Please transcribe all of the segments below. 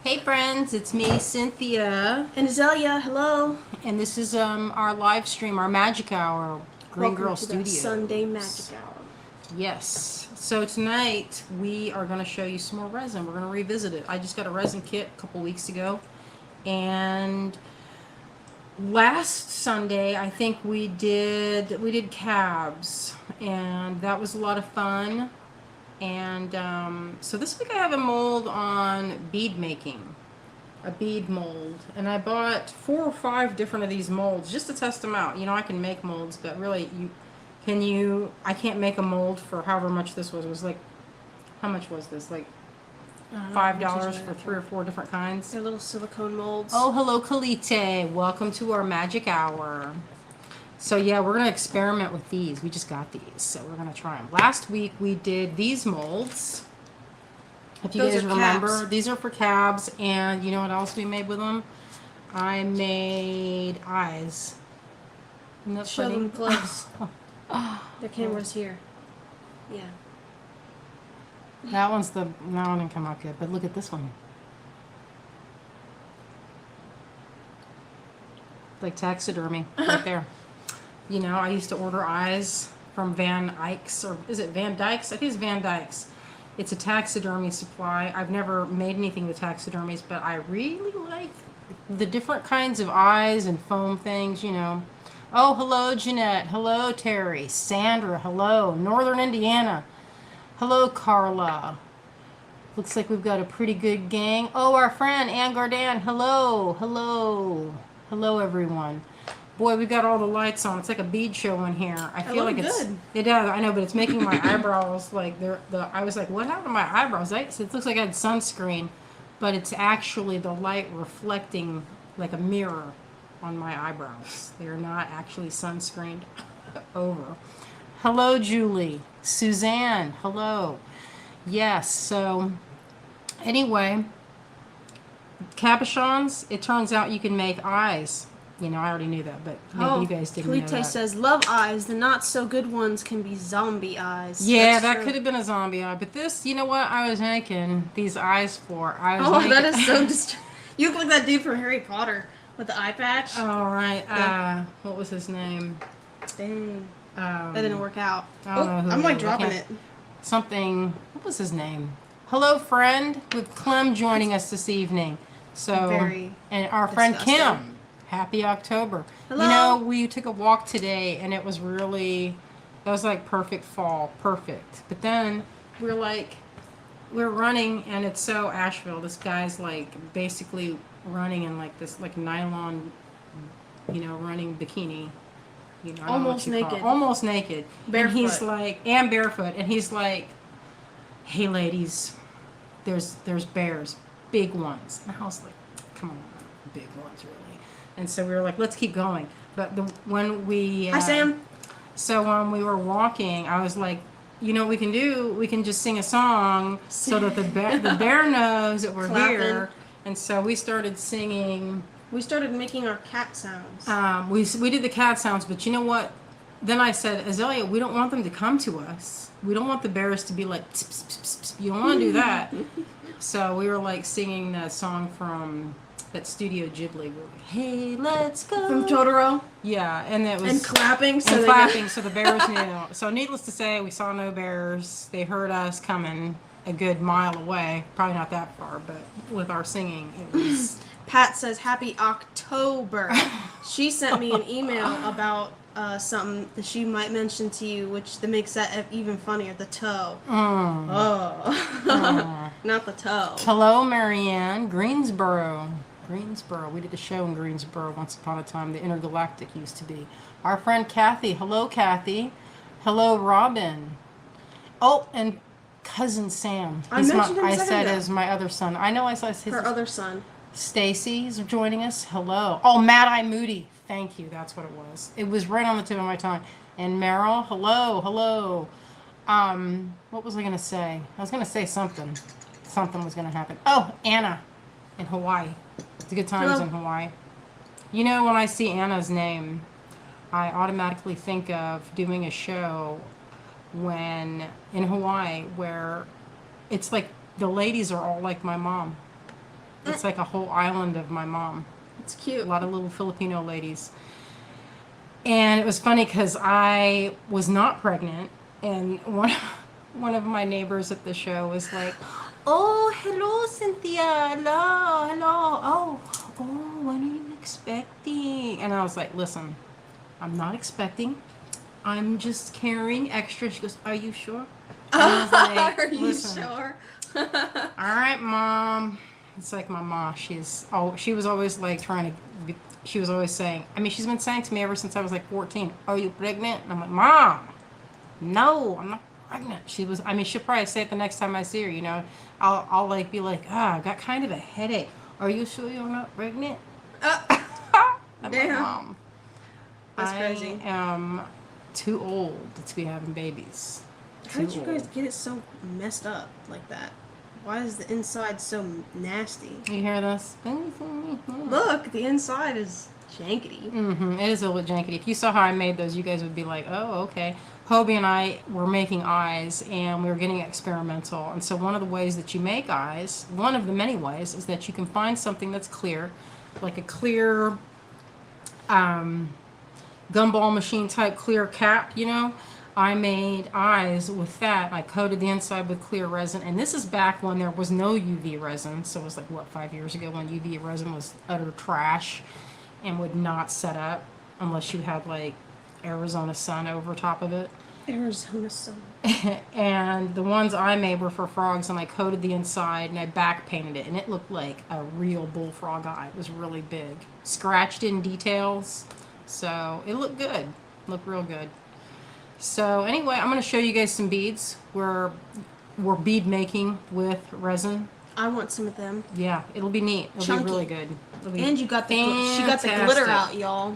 Hey friends, it's me, Cynthia, And Azalea, hello. and this is our live stream, our magic hour, Green Welcome Girl to the Sunday Studios. Magic Hour. Yes. So tonight we are going to show you some more resin. We're going to revisit it. I just got a resin kit a couple weeks ago, and last Sunday I think we did cabs, and that was a lot of fun. And so this week I have a mold on bead making. A bead mold, and I bought 4 or 5 different of these molds just to test them out. I can make molds, but really I can't make a mold for however much this was. It was like, how much was this? Like $5 for 3 or 4 different kinds. They're little silicone molds. Oh, hello, Kalite. Welcome to our magic hour. So yeah, we're gonna experiment with these. We just got these, so we're gonna try them. Last week we did these molds. If you guys remember, cabs. these are for cabs, and you know what else we made with them? I made eyes. Isn't that Show funny? them close. The camera's here. Yeah. That one didn't come out good, but look at this one. Like taxidermy right there. I used to order eyes from Van Eyck's, or is it Van Dyke's? I think it's Van Dyke's. It's a taxidermy supply. I've never made anything with taxidermies, but I really like the different kinds of eyes and foam things, Oh, hello, Jeanette. Hello, Terry. Sandra, hello. Northern Indiana. Hello, Carla. Looks like we've got a pretty good gang. Oh, our friend, Ann Gardan. Hello. Hello. Hello, everyone. Boy, we've got all the lights on. It's like a bead show in here. I feel like it's good. It does. I know, but it's making my eyebrows like I was like, what happened to my eyebrows? It looks like I had sunscreen, but it's actually the light reflecting like a mirror on my eyebrows. They are not actually sunscreened over. Hello, Julie. Suzanne, hello. Yes, so anyway, cabochons, it turns out you can make eyes. I already knew that, but maybe you guys didn't know Kalite that. says, love eyes. The not so good ones can be zombie eyes. Yeah, That's that true. could have been a zombie eye. But this, you know what I was making these eyes for? That is so You look like that dude from Harry Potter with the eye patch. All right. Yeah. What was his name? Dang. That didn't work out. I don't know who I'm it like is. dropping it. Something. What was his name? Hello, friend, with Clem joining us this evening. So, Very and our friend disgusting. Kim. Happy October. Hello. We took a walk today, and it was like perfect fall, perfect. But then we're running, and it's so Asheville. This guy's like basically running in like this like nylon, running bikini. I don't know Almost what you call it. naked. Almost naked. Barefoot. And he's like, and barefoot, and he's like, hey ladies, there's bears, big ones. And I was like, come on, big ones, really. And so we were like, let's keep going. But when we Hi, Sam. so when we were walking, I was like, what we can do? We can just sing a song so that the bear knows that we're Clapping. here. And so we started singing. We started making our cat sounds. We did the cat sounds, but you know what? Then I said, Azalea, we don't want them to come to us. We don't want the bears to be like, pss, pss, pss, pss. You don't want to do that. So we were like singing that song from that Studio Ghibli movie. Hey, let's go. From Totoro. Yeah, and it was And clapping. so the bears knew. So needless to say, we saw no bears. They heard us coming a good mile away. Probably not that far, but with our singing, it was. Pat says, happy October. She sent me an email about something that she might mention to you, that makes that even funnier. The toe. Oh. Not the toe. Hello, Marianne. Greensboro. We did a show in Greensboro once upon a time. The Intergalactic used to be. Our friend Kathy. Hello, Kathy. Hello, Robin. Oh, and cousin Sam. I mentioned him a I second said ago. as my other son. I know I saw his. Her other son. Stacy's joining us. Hello. Oh, Mad Eye Moody. Thank you. That's what it was. It was right on the tip of my tongue. And Meryl. Hello. Hello. What was I going to say? I was going to say something. Something was going to happen. Oh, Anna in Hawaii. It's a good times Hello. in Hawaii. When I see Anna's name, I automatically think of doing a show in Hawaii where it's like the ladies are all like my mom. It's like a whole island of my mom. It's A cute. lot of little Filipino ladies. And it was funny because I was not pregnant, and one of my neighbors at the show was like, "Oh, hello, Cynthia. Hello, hello. Oh, when are you expecting?" And I was like, "Listen, I'm not expecting. I'm just carrying extra." She goes, "Are you sure?" And I was like, Are you "Listen, sure? all right, Mom." It's like my mom. She was always like trying to. She was always saying. I mean, she's been saying to me ever since I was like 14. "Are you pregnant?" And I'm like, "Mom, no, I'm not pregnant." She was. I mean, she'll probably say it the next time I see her. You know, I'll like be like, I got kind of a headache. "Are you sure you're not pregnant?" I'm like, Damn. "Mom, That's crazy. I am too old to be having babies." How did you Too guys old. get it so messed up like that? Why is the inside so nasty? You hear this? Look, the inside is jankety. It is a little janky. If you saw how I made those, you guys would be like, "Oh, okay." Hobie and I were making eyes, and we were getting experimental. And so one of the ways that you make eyes, one of the many ways, is that you can find something that's clear, like a clear gumball machine type clear cap, you know. I made eyes with that. I coated the inside with clear resin, and this is back when there was no UV resin. So it was like, what, 5 years ago, when UV resin was utter trash and would not set up unless you had like Arizona sun over top of it. Arizona sun. And the ones I made were for frogs, and I coated the inside and I back painted it, and it looked like a real bullfrog eye. It was really big, scratched in details, so it looked good. Looked real good. So anyway, I'm going to show you guys some beads. We're bead making with resin. I want some of them. Yeah, it'll be neat. It'll Chunky. be really good. It'll be And she got the glitter fantastic. out, y'all.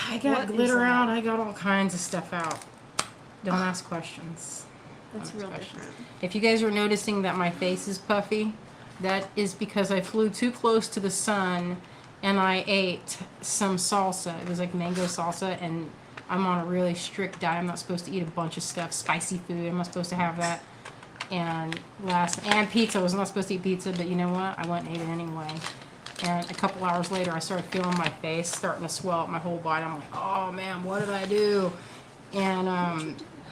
I got What is glitter that? out. I got all kinds of stuff out. Don't ask questions. That's Don't ask real questions. different. If you guys are noticing that my face is puffy, that is because I flew too close to the sun and I ate some salsa. It was like mango salsa, and I'm on a really strict diet. I'm not supposed to eat a bunch of stuff, spicy food. I'm not supposed to have that. And pizza. I was not supposed to eat pizza, but you know what? I went and ate it anyway. And a couple hours later, I started feeling my face starting to swell up my whole body. I'm like, "Oh man, what did I do?" And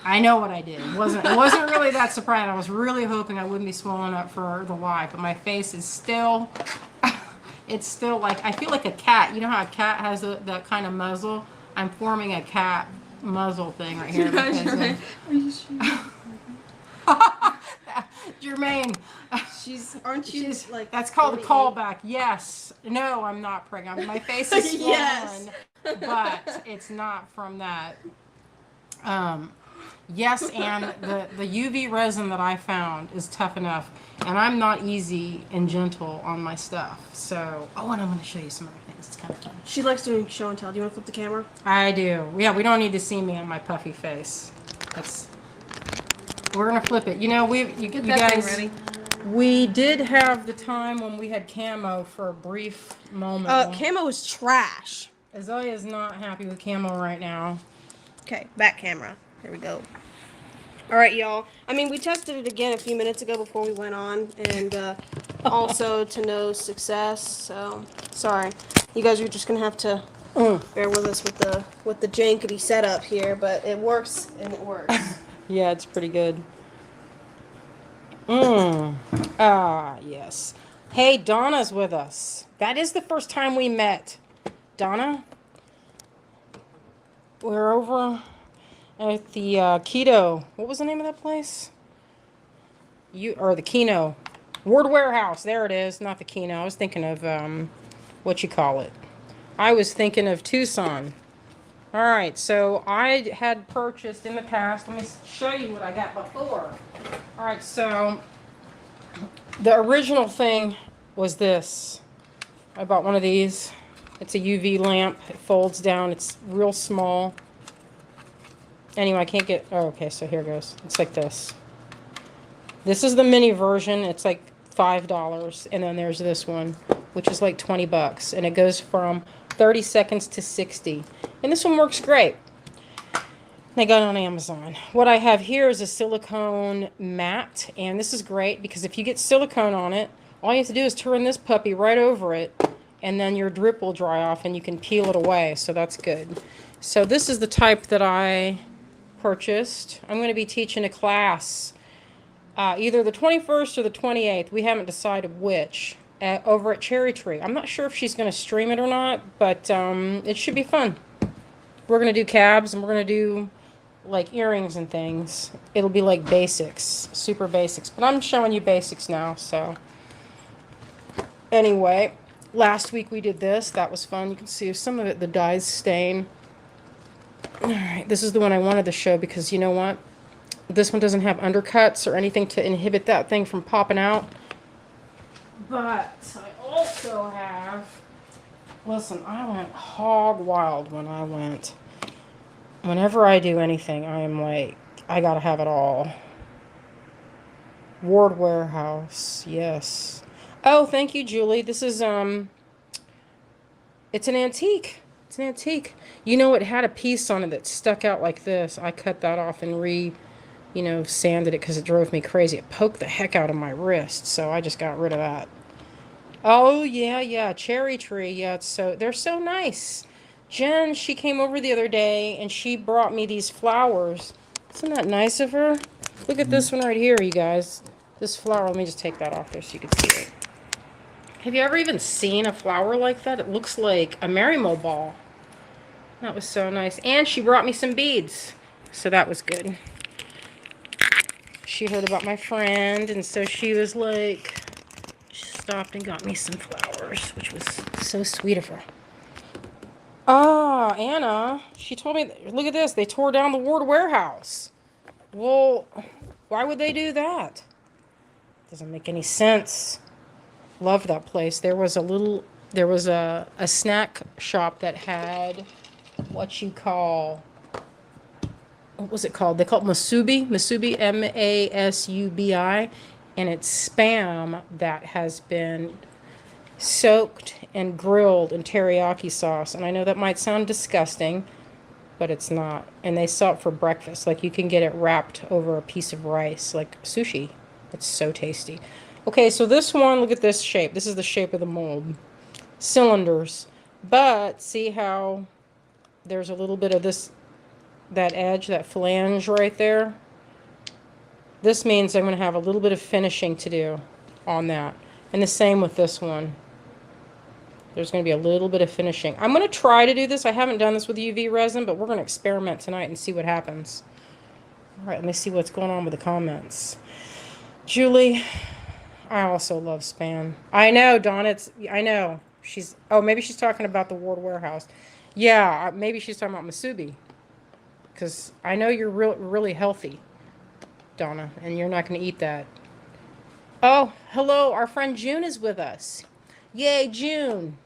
I know what I did. It wasn't really that surprising. I was really hoping I wouldn't be swollen up for the live, but my face is still. It's still like, I feel like a cat. You know how a cat has that kind of muzzle? I'm forming a cat muzzle thing right here. Are you sure? Jermaine. Aren't you like? That's called a 48? callback. Yes. No, I'm not pregnant. My face is swollen, Yes. but it's not from that. Yes, and the UV resin that I found is tough enough, and I'm not easy and gentle on my stuff. So, and I'm going to show you some other things. It's kind of fun. She likes doing show and tell. Do you want to flip the camera? I do. Yeah, we don't need to see me on my puffy face. We're gonna flip it. You know, you Get that thing guys. ready. We did have the time when we had camo for a brief moment. Camo is trash. Azalea is not happy with camo right now. Okay, back camera. Here we go. All right, y'all. I mean, we tested it again a few minutes ago before we went on, and also to no success. So sorry, you guys are just gonna have to bear with us with the jankety setup here, but it works and it works. Yeah, it's pretty good. Yes. Hey, Donna's with us. That is the first time we met. Donna? We're over at the Keto. What was the name of that place? The Kino. Ward Warehouse. There it is. Not the Kino. I was thinking of, what you call it. I was thinking of Tucson. All right, so I had purchased in the past, let me show you what I got before. All right, so the original thing was this. I bought one of these. It's a UV lamp. It folds down. It's real small. Anyway, I can't get, okay, so here goes. It's like this. This is the mini version. It's like $5. And then there's this one, which is like 20 bucks. And it goes from 30 seconds to 60. And this one works great. I got it on Amazon. What I have here is a silicone mat. And this is great because if you get silicone on it, All you have to do is turn this puppy right over it, and then your drip will dry off and you can peel it away. So that's good. So this is the type that I purchased. I'm going to be teaching a class either the 21st or the 28th. We haven't decided which. Over at Cherry Tree. I'm not sure if she's going to stream it or not, but it should be fun. We're going to do cabs and we're going to do like earrings and things. It'll be like basics, super basics. But I'm showing you basics now, so. Anyway, last week we did this. That was fun. You can see some of it, the dyes stain. Alright, this is the one I wanted to show because you know what? This one doesn't have undercuts or anything to inhibit that thing from popping out. But I also have, listen, I went hog wild when I went. Whenever I do anything, I am like, I gotta have it all. Ward Warehouse, yes. Oh, thank you, Julie. This is, it's an antique. It's an antique. You know, it had a piece on it that stuck out like this. I cut that off and sanded it because it drove me crazy. It poked the heck out of my wrist, so I just got rid of that. Oh, yeah, Cherry Tree. Yeah, they're so nice. Jen, she came over the other day, and she brought me these flowers. Isn't that nice of her? Look at this one right here, you guys. This flower, let me just take that off there so you can see it. Have you ever even seen a flower like that? It looks like a Marimo ball. That was so nice. And she brought me some beads, so that was good. She heard about my friend, and so she was like, she stopped and got me some flowers, which was so sweet of her. Ah, Anna, she told me, look at this, they tore down the Ward Warehouse. Well, why would they do that? Doesn't make any sense. Love that place. There was a snack shop that had what was it called? They call it Masubi, M-A-S-U-B-I, and it's Spam that has been soaked and grilled in teriyaki sauce. And I know that might sound disgusting, but it's not. And they sell it for breakfast. Like you can get it wrapped over a piece of rice, like sushi. It's so tasty. Okay, so this one, look at this shape. This is the shape of the mold. Cylinders. But see how there's a little bit of that edge, that flange right there? This means I'm going to have a little bit of finishing to do on that. And the same with this one. There's going to be a little bit of finishing. I'm going to try to do this. I haven't done this with UV resin, but we're going to experiment tonight and see what happens. All right, let me see what's going on with the comments. Julie, I also love Spam. I know, Dawn, I know. Maybe she's talking about the Ward Warehouse. Yeah, maybe she's talking about Masubi. Because I know you're really healthy, Donna, and you're not going to eat that. Oh, hello, our friend June is with us. Yay, June.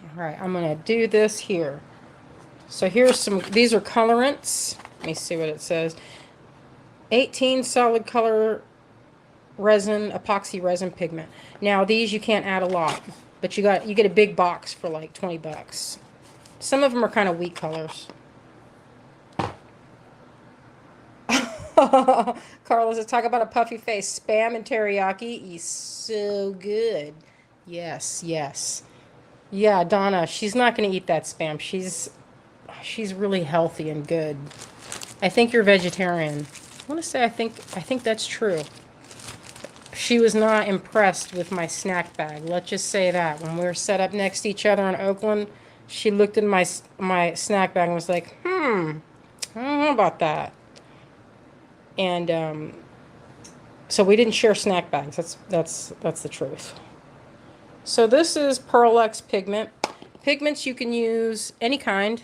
All right, I'm going to do this here. So these are colorants. Let me see what it says. 18 solid color resin, epoxy resin pigment. Now these you can't add a lot, but you get a big box for like 20 bucks. Some of them are kind of weak colors. Carlos, let's talk about a puffy face. Spam and teriyaki is so good. Yes. Yeah, Donna, she's not going to eat that Spam. She's really healthy and good. I think you're vegetarian. I want to say I think that's true. She was not impressed with my snack bag. Let's just say that. When we were set up next to each other in Oakland, she looked at my snack bag and was like, I don't know about that. And so we didn't share snack bags. That's the truth. So this is Pearl X pigment. Pigments you can use any kind.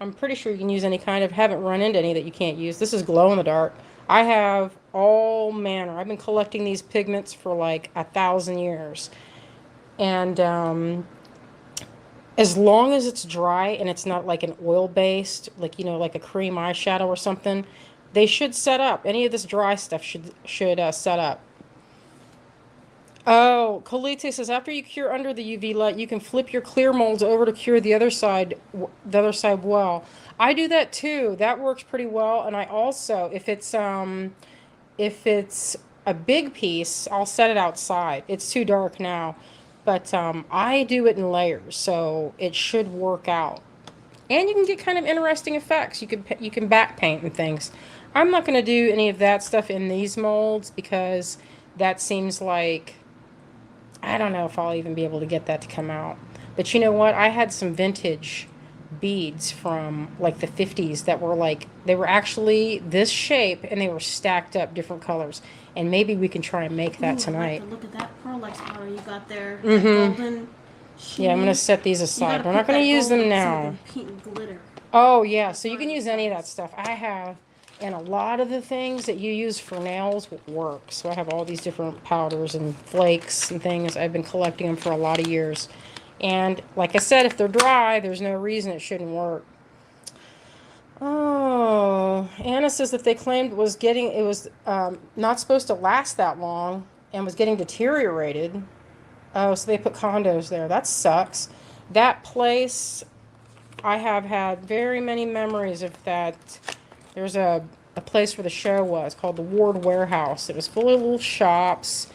I'm pretty sure you can use any kind. I haven't run into any that you can't use. This is glow in the dark. I have all manner. I've been collecting these pigments for like 1,000 years. And as long as it's dry and it's not like an oil-based, like, like a cream eyeshadow or something, they should set up. Any of this dry stuff should set up. Oh, Colite says after you cure under the UV light, you can flip your clear molds over to cure the other side well. I do that too. That works pretty well. And I also, if it's a big piece, I'll set it outside. It's too dark now, but I do it in layers, so it should work out. And you can get kind of interesting effects. You can back paint and things. I'm not going to do any of that stuff in these molds because that seems like, I don't know if I'll even be able to get that to come out. But you know what? I had some vintage beads from like the 50s that were like, they were actually this shape and they were stacked up different colors. And maybe we can try and make that Ooh, tonight. I like look at that pearl powder you got there. Mm-hmm. That golden sheen. Yeah, I'm going to set these aside. We're not going to use them now. Pink glitter. Oh, yeah. So you can use any of that stuff. I have, and a lot of the things that you use for nails will work. So I have all these different powders and flakes and things. I've been collecting them for a lot of years. And like I said, if they're dry, there's no reason it shouldn't work. Oh, Anna says that they claimed it was not supposed to last that long and was getting deteriorated. Oh, so they put condos there. That sucks. That place, I have had very many memories of that. There's a place where the show was called the Ward Warehouse. It was full of little shops.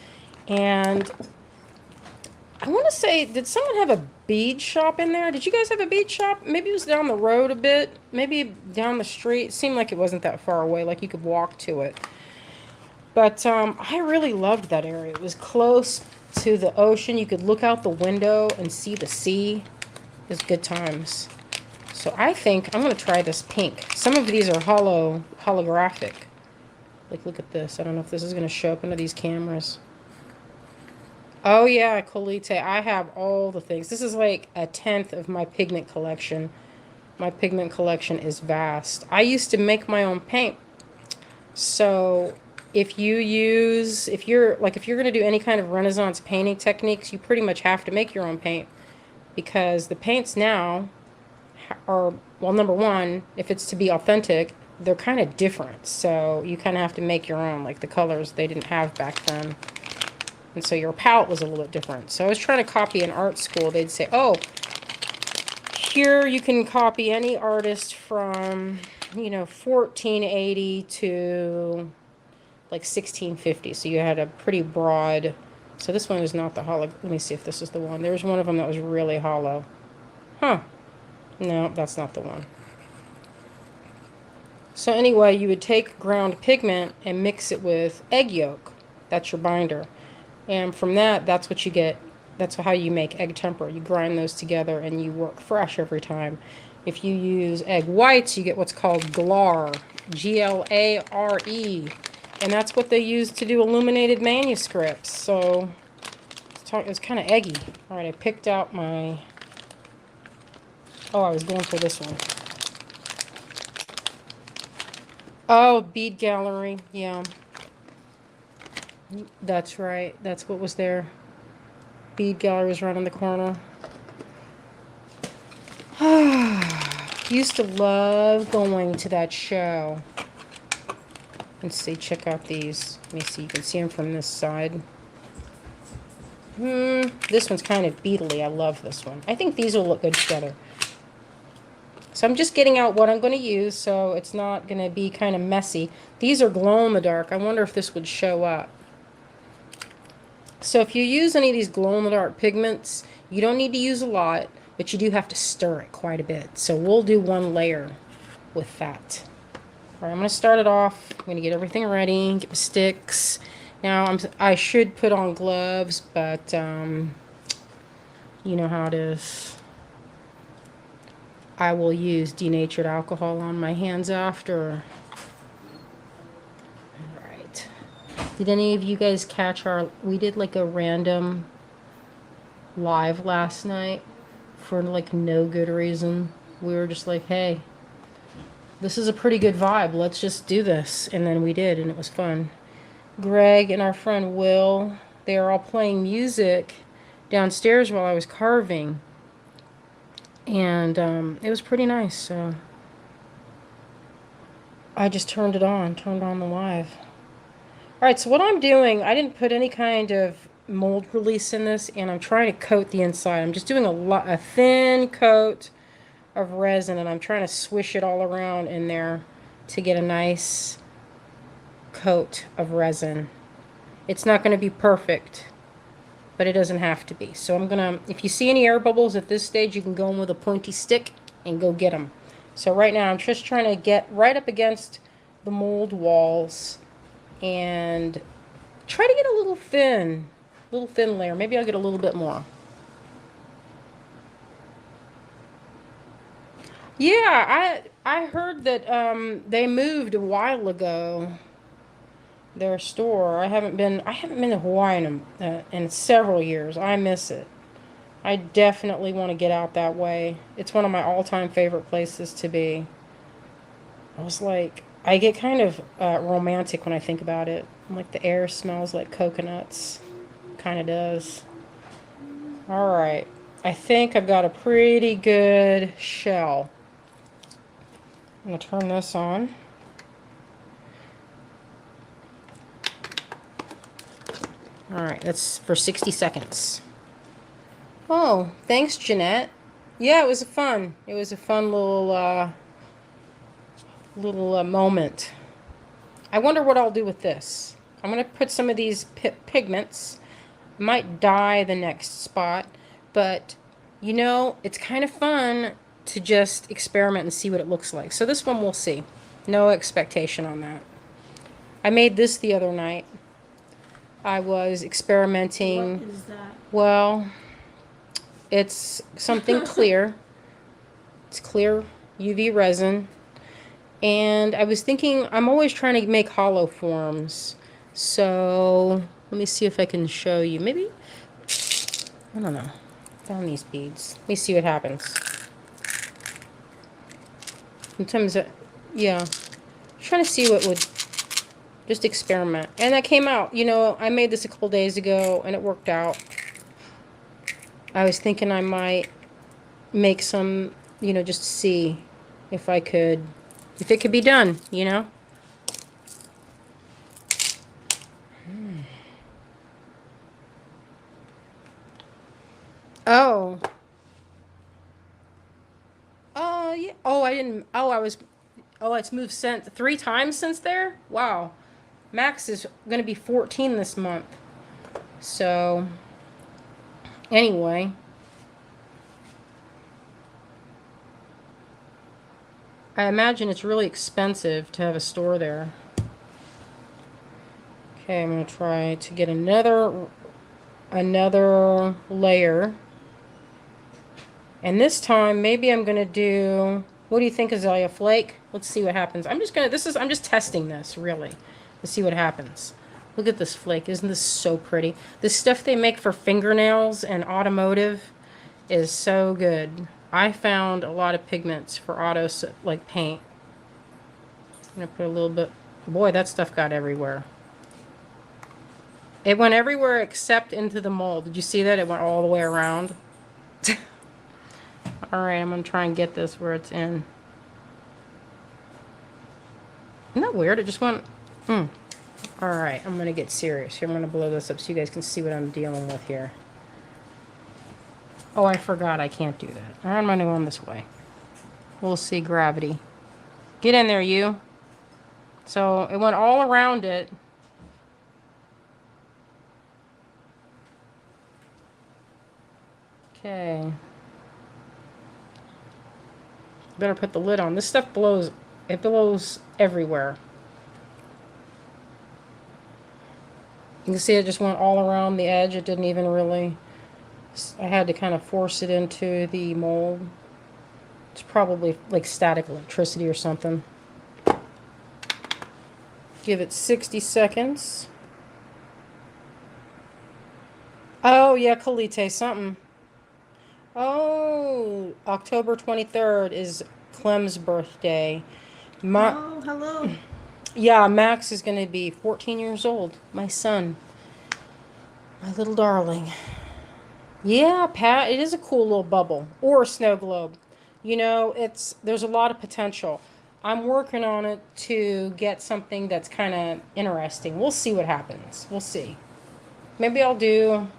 And I want to say, did someone have a bead shop in there? Did you guys have a bead shop? Maybe it was down the road a bit. Maybe down the street. It seemed like it wasn't that far away, like you could walk to it. But I really loved that area. It was close to the ocean. You could look out the window and see the sea. It was good times. So I think I'm going to try this pink. Some of these are holographic. Like, look at this. I don't know if this is going to show up into these cameras. Oh, yeah, Colite. I have all the things. This is like a 1/10 of my pigment collection. My pigment collection is vast. I used to make my own paint. So if you're going to do any kind of Renaissance painting techniques, you pretty much have to make your own paint. Because the paints now are, well, number one, if it's to be authentic, they're kind of different. So you kind of have to make your own, like the colors they didn't have back then. And so your palette was a little bit different. So I was trying to copy an art school. They'd say, oh, here you can copy any artist from, 1480 to like 1650. So you had a pretty broad. So this one is not the hollow. Let me see if this is the one. There's one of them that was really hollow. Huh. No, that's not the one. So anyway, you would take ground pigment and mix it with egg yolk. That's your binder. And from that, that's what you get. That's how you make egg tempera. You grind those together and you work fresh every time. If you use egg whites, you get what's called glare. Glare. And that's what they use to do illuminated manuscripts. So it's kind of eggy. All right, I picked out my... Oh, I was going for this one. Oh, bead gallery. Yeah. That's right. That's what was there. Bead gallery was right on the corner. Used to love going to that show. Let's see. Check out these. Let me see. You can see them from this side. This one's kind of beetly. I love this one. I think these will look good together. So I'm just getting out what I'm going to use, so it's not going to be kind of messy. These are glow in the dark. I wonder if this would show up. So if you use any of these glow-in-the-dark pigments, you don't need to use a lot, but you do have to stir it quite a bit. So we'll do one layer with that. All right, I'm going to start it off. I'm going to get everything ready, get my sticks. Now, I should put on gloves, but you know how it is. I will use denatured alcohol on my hands after. Did any of you guys catch we did like a random live last night for like no good reason. We were just like, hey, this is a pretty good vibe. Let's just do this. And then we did, and it was fun. Greg and our friend Will, they are all playing music downstairs while I was carving. And it was pretty nice. So I just turned on the live. Alright, so what I'm doing, I didn't put any kind of mold release in this, and I'm trying to coat the inside. I'm just doing a thin coat of resin, and I'm trying to swish it all around in there to get a nice coat of resin. It's not going to be perfect, but it doesn't have to be. So I'm going to, if you see any air bubbles at this stage, you can go in with a pointy stick and go get them. So right now I'm just trying to get right up against the mold walls and try to get a little thin layer. Maybe I'll get a little bit more. Yeah, I heard that they moved a while ago, their store. I haven't been to Hawaii in several years. I miss it. I definitely want to get out that way. It's one of my all-time favorite places to be. I get kind of romantic when I think about it. Like the air smells like coconuts. Kind of does. All right. I think I've got a pretty good shell. I'm going to turn this on. All right, that's for 60 seconds. Oh, thanks, Jeanette. Yeah, it was fun. It was a fun little moment. I wonder what I'll do with this. I'm going to put some of these pigments. Might dye the next spot, but you know, it's kind of fun to just experiment and see what it looks like. So this one we'll see. No expectation on that. I made this the other night. I was experimenting. What is that? Well, it's something clear. It's clear UV resin. And I was thinking, I'm always trying to make hollow forms. So let me see if I can show you. Maybe, I don't know. Found these beads. Let me see what happens. Sometimes, yeah. Trying to see what would, just experiment. And that came out. You know, I made this a couple days ago and it worked out. I was thinking I might make some, you know, just to see if I could, if it could be done, you know? Oh. Oh, yeah. Oh, I didn't, oh, I was, oh, it's moved since, 3 times since there? Wow. Max is going to be 14 this month. So, anyway. I imagine it's really expensive to have a store there. Okay, I'm going to try to get another layer. And this time, maybe I'm going to do, what do you think, Azalea? Flake? Let's see what happens. I'm just testing this, really, to see what happens. Look at this flake. Isn't this so pretty? This stuff they make for fingernails and automotive is so good. I found a lot of pigments for auto, like paint. I'm going to put a little bit. Boy, that stuff got everywhere. It went everywhere except into the mold. Did you see that? It went all the way around. Alright, I'm going to try and get this where it's in. Isn't that weird? It just went... Alright, I'm going to get serious. Here, I'm going to blow this up so you guys can see what I'm dealing with here. Oh, I forgot I can't do that. I'm going to go this way. We'll see gravity. Get in there, you. So, it went all around it. Okay. Better put the lid on. This stuff blows. It blows everywhere. You can see it just went all around the edge. It didn't even really... I had to kind of force it into the mold. It's probably like static electricity or something. Give it 60 seconds. Oh, yeah, Kalite, something. Oh, October 23rd is Clem's birthday. Oh, hello. Yeah, Max is going to be 14 years old. My son. My little darling. Yeah, Pat, it is a cool little bubble. Or a snow globe. You know, there's a lot of potential. I'm working on it to get something that's kind of interesting. We'll see what happens. We'll see. Maybe I'll do...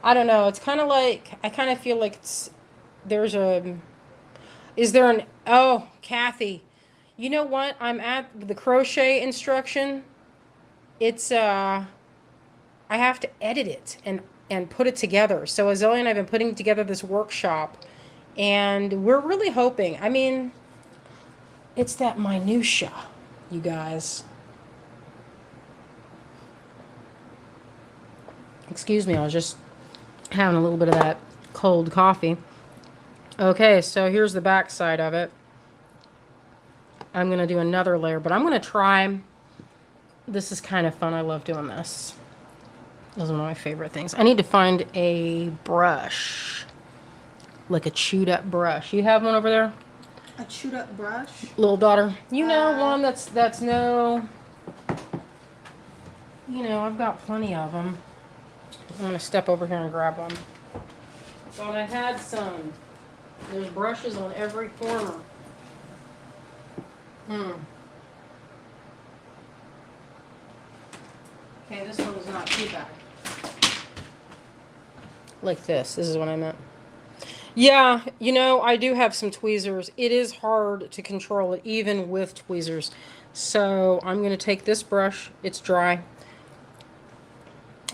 I don't know. It's kind of like, I kind of feel like oh, Kathy. You know what? I'm at the crochet instruction. it's I have to edit it and put it together. So Azalea and I have been putting together this workshop, and we're really hoping. I mean, it's that minutia, you guys. Excuse me, I was just having a little bit of that cold coffee. Okay, so here's the back side of it. I'm going to do another layer, but I'm going to try. This is kind of fun. I love doing this. This is one of my favorite things. I need to find a brush, like a chewed up brush. You have one over there? A chewed up brush? Little daughter. You know, one that's no... You know, I've got plenty of them. I'm going to step over here and grab one. Thought I had some. There's brushes on every corner. Okay, this one is not too bad. Like this. This is what I meant. Yeah, you know, I do have some tweezers. It is hard to control it, even with tweezers. So I'm going to take this brush. It's dry.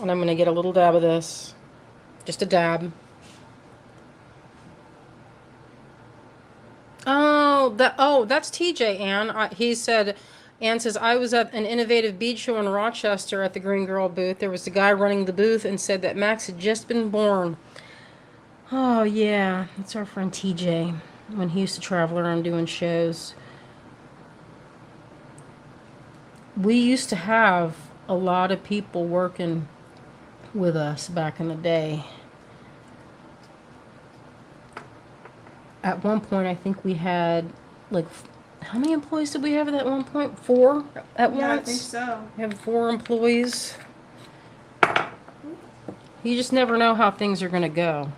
And I'm going to get a little dab of this. Just a dab. Oh, that's TJ, Ann. He said, Ann says, I was at an innovative bead show in Rochester at the Green Girl booth. There was a guy running the booth and said that Max had just been born. Oh, yeah. That's our friend TJ, when he used to travel around doing shows. We used to have a lot of people working with us back in the day. At one point, I think we had, like, how many employees did we have at that one point? 4 at once? Yeah, I think so. We have 4 employees. You just never know how things are going to go.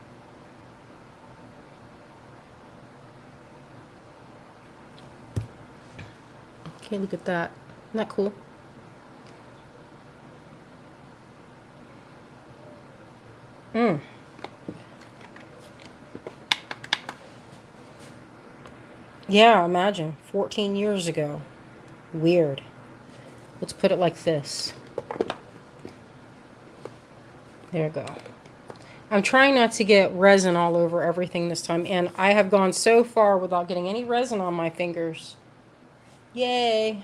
Okay, look at that. Isn't that cool? Yeah, imagine. 14 years ago. Weird. Let's put it like this. There we go. I'm trying not to get resin all over everything this time, and I have gone so far without getting any resin on my fingers. Yay.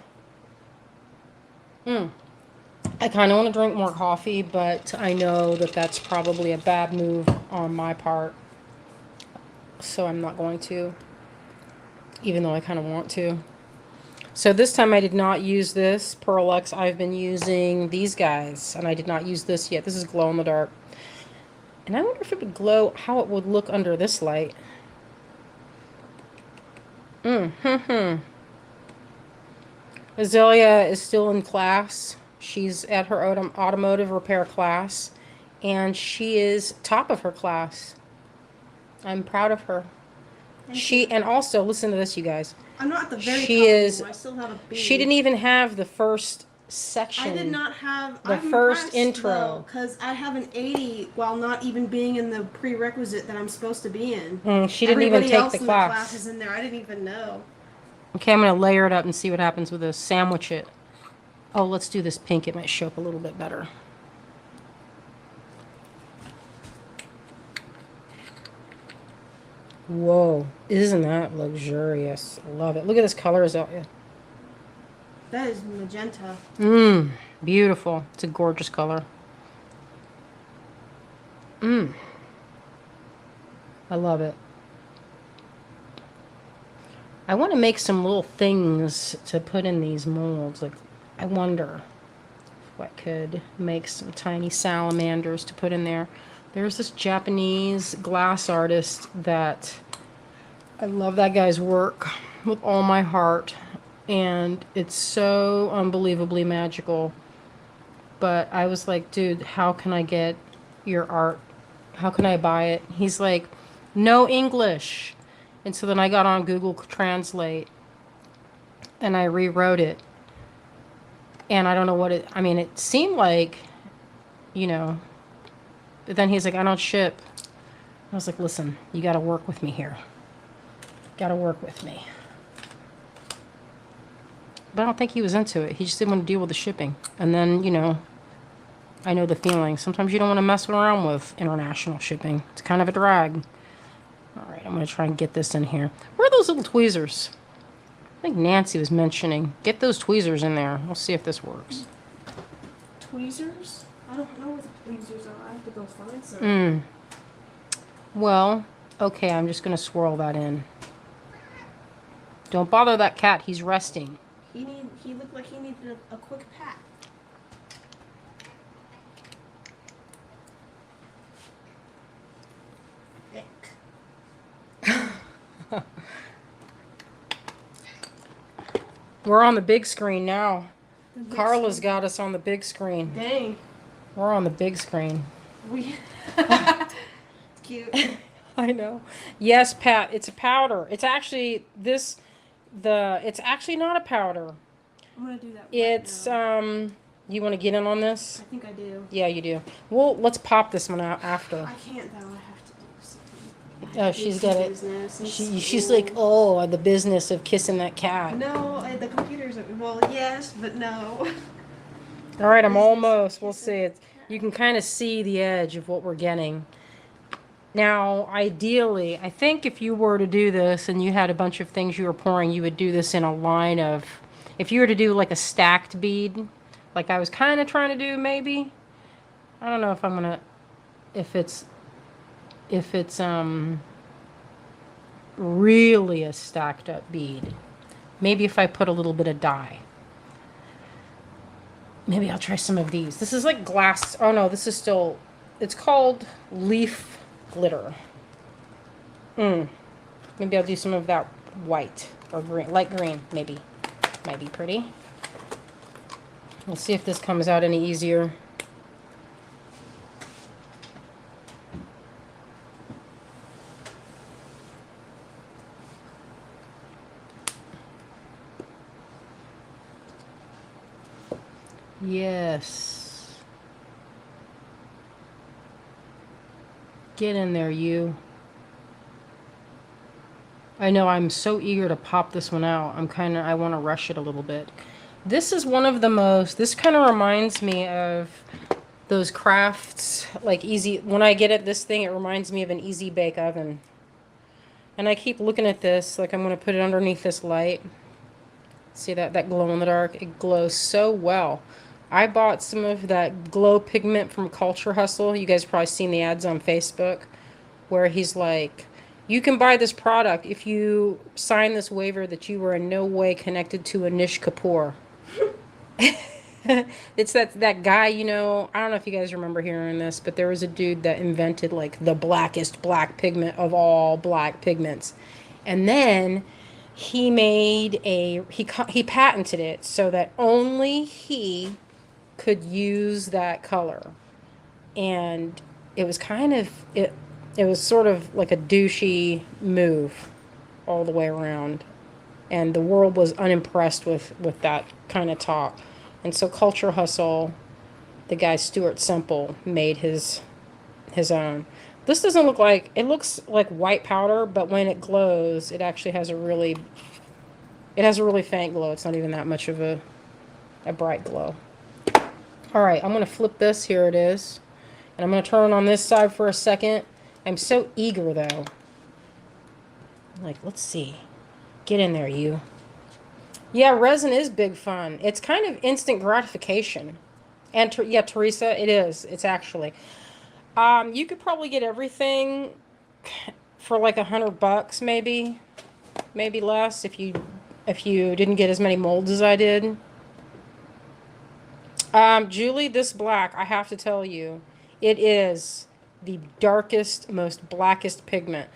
I kind of want to drink more coffee, but I know that that's probably a bad move on my part. So I'm not going to, even though I kind of want to. So this time I did not use this Pearlux. I've been using these guys, and I did not use this yet. This is glow in the dark. And I wonder if it would glow, how it would look under this light. Azalea is still in class. She's at her automotive repair class, and she is top of her class. I'm proud of her. And also, listen to this, you guys. I'm not at the very she top is, I still have a B. She didn't even have the first section. I did not have the first intro. Because I have an 80 while not even being in the prerequisite that I'm supposed to be in. She didn't even take the class. Everybody else in the class is in there. I didn't even know. Okay, I'm going to layer it up and see what happens with this. Sandwich it. Oh, let's do this pink. It might show up a little bit better. Whoa. Isn't that luxurious? Love it. Look at this color, Azalea. That is magenta. Beautiful. It's a gorgeous color. I love it. I want to make some little things to put in these molds. Like, I wonder if I could make some tiny salamanders to put in there. There's this Japanese glass artist that I love that guy's work with all my heart. And it's so unbelievably magical. But I was like, dude, how can I get your art? How can I buy it? He's like, no English. And so then I got on Google Translate and I rewrote it. And I don't know what it seemed like, you know, but then he's like, I don't ship. I was like, listen, you got to work with me here. Got to work with me. But I don't think he was into it. He just didn't want to deal with the shipping. And then, you know, I know the feeling. Sometimes you don't want to mess around with international shipping. It's kind of a drag. All right, I'm going to try and get this in here. Where are those little tweezers? I think Nancy was mentioning. Get those tweezers in there. We'll see if this works. Tweezers? I don't know where the tweezers are. I have to go find some. Well, okay, I'm just going to swirl that in. Don't bother that cat. He's resting. He looked like he needed a quick pat. We're on the big screen now. Carla's got us on the big screen. Dang. We're on the big screen. We cute. I know. Yes, Pat, it's a powder. It's actually it's actually not a powder. I'm gonna do that. It's now. You want to get in on this? I think I do. Yeah, you do. Well, let's pop this one out after. I can't though. I have to do something. Oh, she's got it. She's like, oh, the business of kissing that cat. No, the computers are, well, yes, but no. All right, I'm almost. We'll see it. You can kind of see the edge of what we're getting. Now, ideally, I think if you were to do this and you had a bunch of things you were pouring, you would do this in a line of, if you were to do like a stacked bead, like I was kind of trying to do maybe. I don't know if I'm going to, if it's really a stacked up bead. Maybe if I put a little bit of dye. Maybe I'll try some of these. This is like glass. Oh no, this is still, it's called leaf glitter. Maybe I'll do some of that white or green, light green, maybe. Might be pretty. Let's see if this comes out any easier. Yes. Get in there, you. I know I'm so eager to pop this one out. I want to rush it a little bit. This is one of the most, this kind of reminds me of those crafts, like easy, when I get at this thing, it reminds me of an easy bake oven. And I keep looking at this, like I'm going to put it underneath this light. See that glow in the dark? It glows so well. I bought some of that glow pigment from Culture Hustle. You guys have probably seen the ads on Facebook where he's like, you can buy this product if you sign this waiver that you were in no way connected to Anish Kapoor. It's that guy, you know, I don't know if you guys remember hearing this, but there was a dude that invented like the blackest black pigment of all black pigments. And then he made he patented it so that only he could use that color. And it was kind of, it was sort of like a douchey move all the way around. And the world was unimpressed with that kind of talk. And so Culture Hustle, the guy Stuart Semple, made his own. This doesn't look like, it looks like white powder, but when it glows, it actually has a really faint glow. It's not even that much of a bright glow. All right, I'm going to flip this. Here it is. And I'm going to turn it on this side for a second. I'm so eager, though. Like, let's see. Get in there, you. Yeah, resin is big fun. It's kind of instant gratification. And, yeah, Teresa, it is. It's actually. You could probably get everything for like $100, maybe. Maybe less if you didn't get as many molds as I did. Julie, this black, I have to tell you, it is the darkest, most blackest pigment.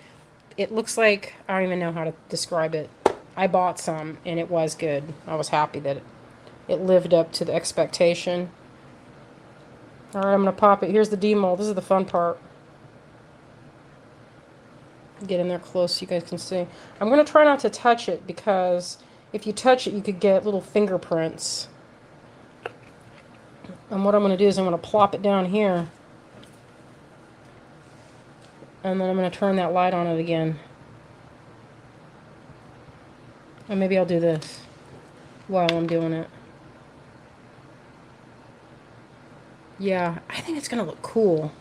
It looks like, I don't even know how to describe it. I bought some, and it was good. I was happy that it lived up to the expectation. All right, I'm going to pop it. Here's the demold. This is the fun part. Get in there close so you guys can see. I'm going to try not to touch it, because if you touch it, you could get little fingerprints. And what I'm going to do is I'm going to plop it down here. And then I'm going to turn that light on it again. And maybe I'll do this. while I'm doing it. Yeah, I think it's gonna look cool.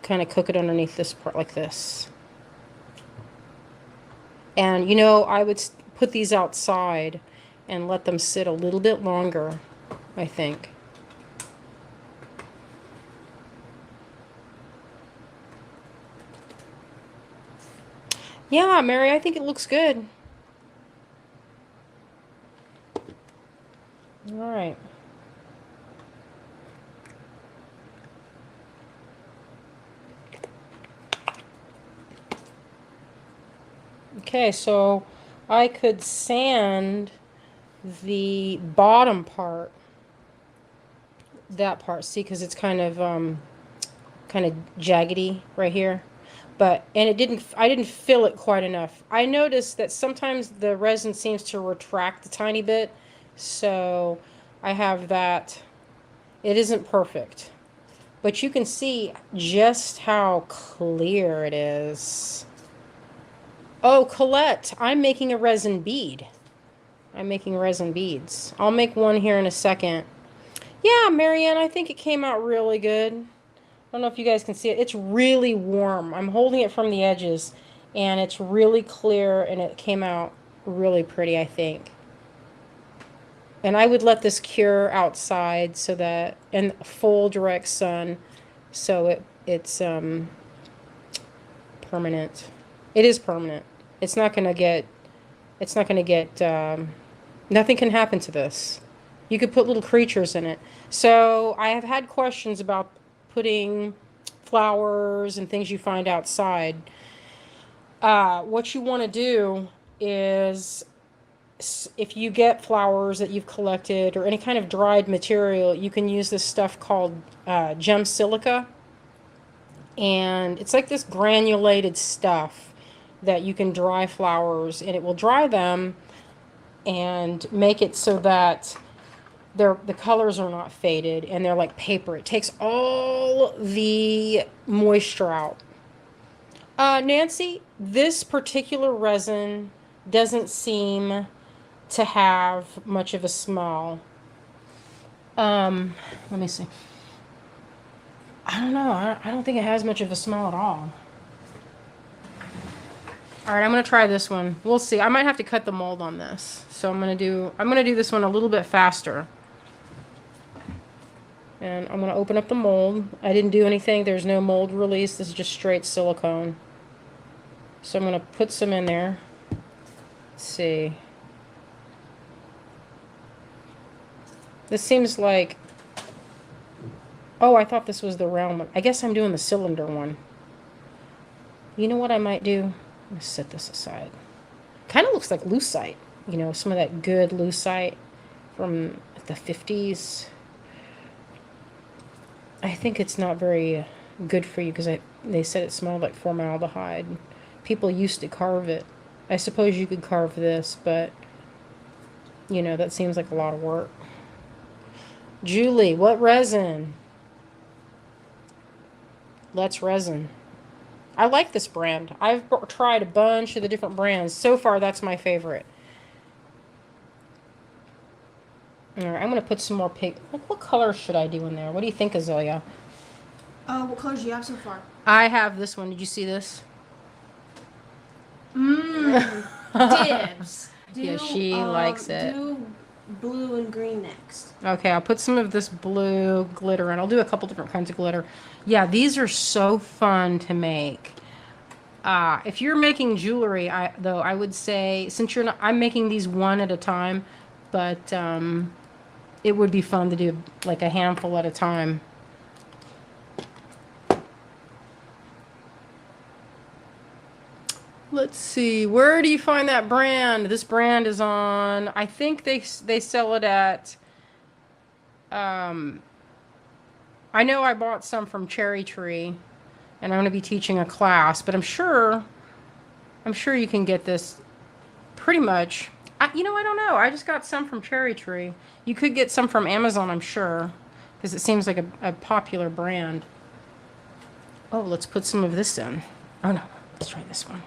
Kind of cook it underneath this part like this. And you know, I would put these outside and let them sit a little bit longer, I think. Yeah, Mary, I think it looks good. All right. Okay, so I could sand the bottom part, that part, see, because it's kind of jaggedy right here. And I didn't fill it quite enough. I noticed that sometimes the resin seems to retract a tiny bit, so I have that. It isn't perfect, but you can see just how clear it is. Oh, Colette, I'm making a resin bead. I'm making resin beads. I'll make one here in a second. Yeah, Marianne, I think it came out really good. I don't know if you guys can see it. It's really warm. I'm holding it from the edges, and it's really clear, and it came out really pretty, I think. And I would let this cure outside so that, in full direct sun, so it's permanent. It is permanent. It's not gonna get, nothing can happen to this. You could put little creatures in it. So I have had questions about putting flowers and things you find outside. What you want to do is, if you get flowers that you've collected or any kind of dried material, you can use this stuff called gem silica. And it's like this granulated stuff that you can dry flowers, and it will dry them and make it so that the colors are not faded and they're like paper. It takes all the moisture out. Nancy, this particular resin doesn't seem to have much of a smell. Let me see. I don't know. I don't think it has much of a smell at all. All right, I'm gonna try this one. We'll see. I might have to cut the mold on this, so I'm gonna do this one a little bit faster. And I'm gonna open up the mold. I didn't do anything. There's no mold release. This is just straight silicone. So I'm gonna put some in there. Let's see. This seems like. Oh, I thought this was the round one. I guess I'm doing the cylinder one. You know what I might do? Let's set this aside. Kind of looks like lucite. You know, some of that good lucite from the 50s. I think it's not very good for you because they said it smelled like formaldehyde. People used to carve it. I suppose you could carve this, but, you know, that seems like a lot of work. Julie, what resin? Let's Resin. I like this brand. I've tried a bunch of the different brands. So far, that's my favorite. All right, I'm going to put some more pink. What color should I do in there? What do you think, Azalea? What colors do you have so far? I have this one. Did you see this? Dibs. Yeah, she likes it. Do blue and green next. Okay, I'll put some of this blue glitter in. I'll do a couple different kinds of glitter. Yeah, these are so fun to make. If you're making jewelry, I would say, since you're not, I'm making these one at a time, but it would be fun to do like a handful at a time. Let's see, where do you find that brand? This brand is on, I think they sell it at, I know I bought some from Cherry Tree, and I'm going to be teaching a class, but I'm sure you can get this pretty much. You know, I don't know. I just got some from Cherry Tree. You could get some from Amazon, I'm sure, because it seems like a popular brand. Oh, let's put some of this in. Oh, no. Let's try this one.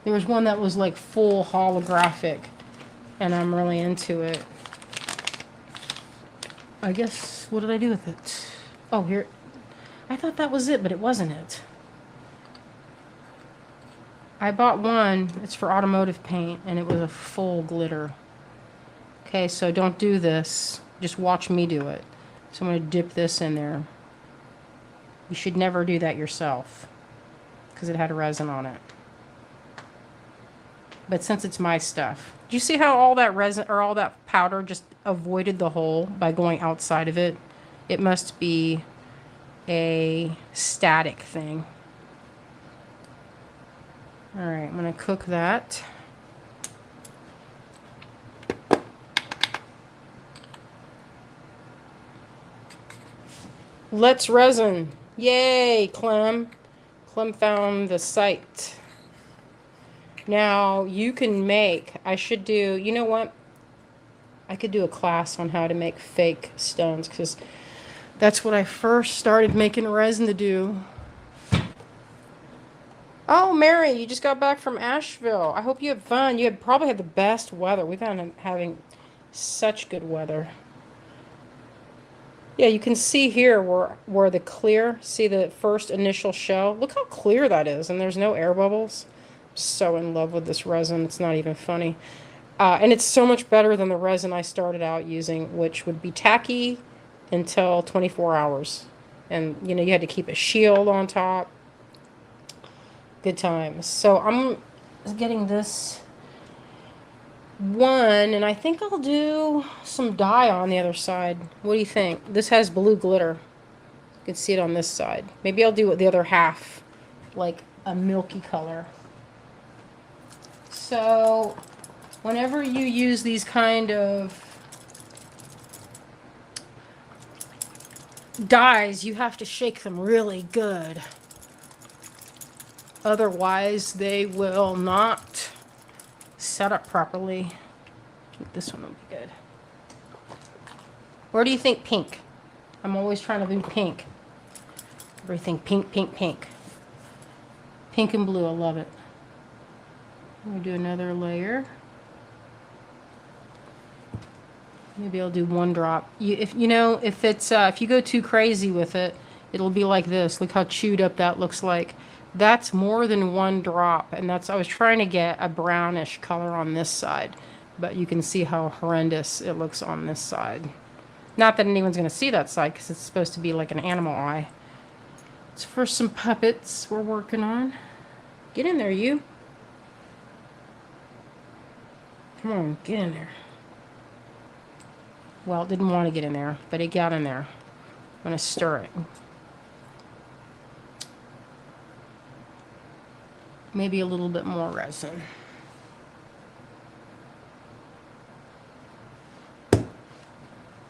There was one that was like full holographic and I'm really into it. I guess, what did I do with it? Oh, here. I thought that was it, but it wasn't it. I bought one. It's for automotive paint, and it was a full glitter. Okay, so don't do this. Just watch me do it. So I'm going to dip this in there. You should never do that yourself because it had resin on it. But since it's my stuff, do you see how all that resin or all that powder just avoided the hole by going outside of it? It must be a static thing. All right, I'm going to cook that. Let's resin. Yay, Clem. Clem found the site. Now, you can make, I should do, you know what? I could do a class on how to make fake stones, because that's what I first started making resin to do. Oh, Mary, you just got back from Asheville. I hope you had fun. You probably had the best weather. We've been having such good weather. Yeah, you can see here where the clear, see the first initial shell? Look how clear that is, and there's no air bubbles. I'm so in love with this resin, it's not even funny. And it's so much better than the resin I started out using, which would be tacky until 24 hours. And, you know, you had to keep a shield on top. Good times. So I'm getting this one, and I think I'll do some dye on the other side. What do you think? This has blue glitter. You can see it on this side. Maybe I'll do the other half like a milky color. So whenever you use these kind of dyes, you have to shake them really good. Otherwise, they will not set up properly. I think this one will be good. Where do you think pink? I'm always trying to do pink. Everything pink, pink, pink. Pink and blue, I love it. I'm gonna do another layer. Maybe I'll do one drop. If you go too crazy with it, it'll be like this. Look how chewed up that looks like. That's more than one drop, and I was trying to get a brownish color on this side, but you can see how horrendous it looks on this side. Not that anyone's going to see that side, because it's supposed to be like an animal eye. It's for some puppets we're working on. Get in there, you. Come on, get in there. Well, it didn't want to get in there, but it got in there. I'm going to stir it. Maybe a little bit more resin.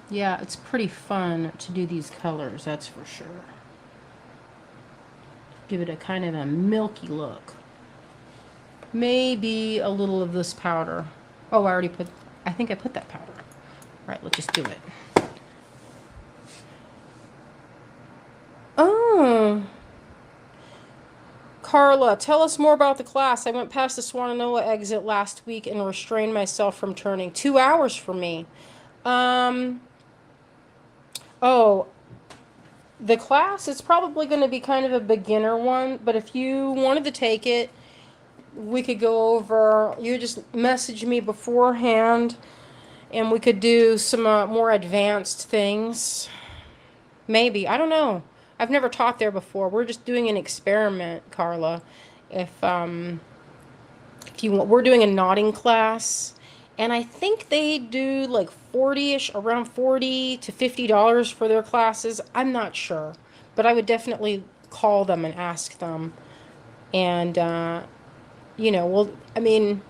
Yeah, it's pretty fun to do these colors, that's for sure. Give it a kind of a milky look. Maybe a little of this powder. Oh, I think I put that powder. Right, let's just do it. Oh. Carla, tell us more about the class. I went past the Swananoa exit last week and restrained myself from turning. 2 hours for me. Oh, the class is probably going to be kind of a beginner one, but if you wanted to take it, we could go over, you just message me beforehand, and we could do some more advanced things. Maybe, I don't know. I've never taught there before. We're just doing an experiment, Carla. If you want, we're doing a knotting class, and I think they do like 40-ish, around $40 to $50 for their classes. I'm not sure, but I would definitely call them and ask them. And I mean,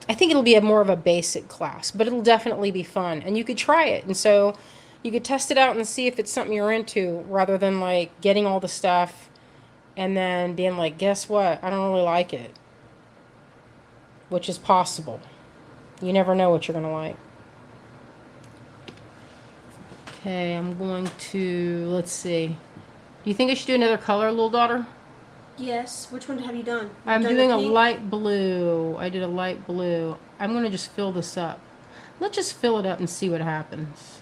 I think it'll be more of a basic class, but it'll definitely be fun, and you could try it. And so you could test it out and see if it's something you're into, rather than like getting all the stuff and then being like, guess what? I don't really like it. Which is possible. You never know what you're going to like. Okay, I'm going to, let's see. Do you think I should do another color, little daughter? Yes. Which one have you done? I'm doing a light blue. I did a light blue. I'm going to just fill this up. Let's just fill it up and see what happens.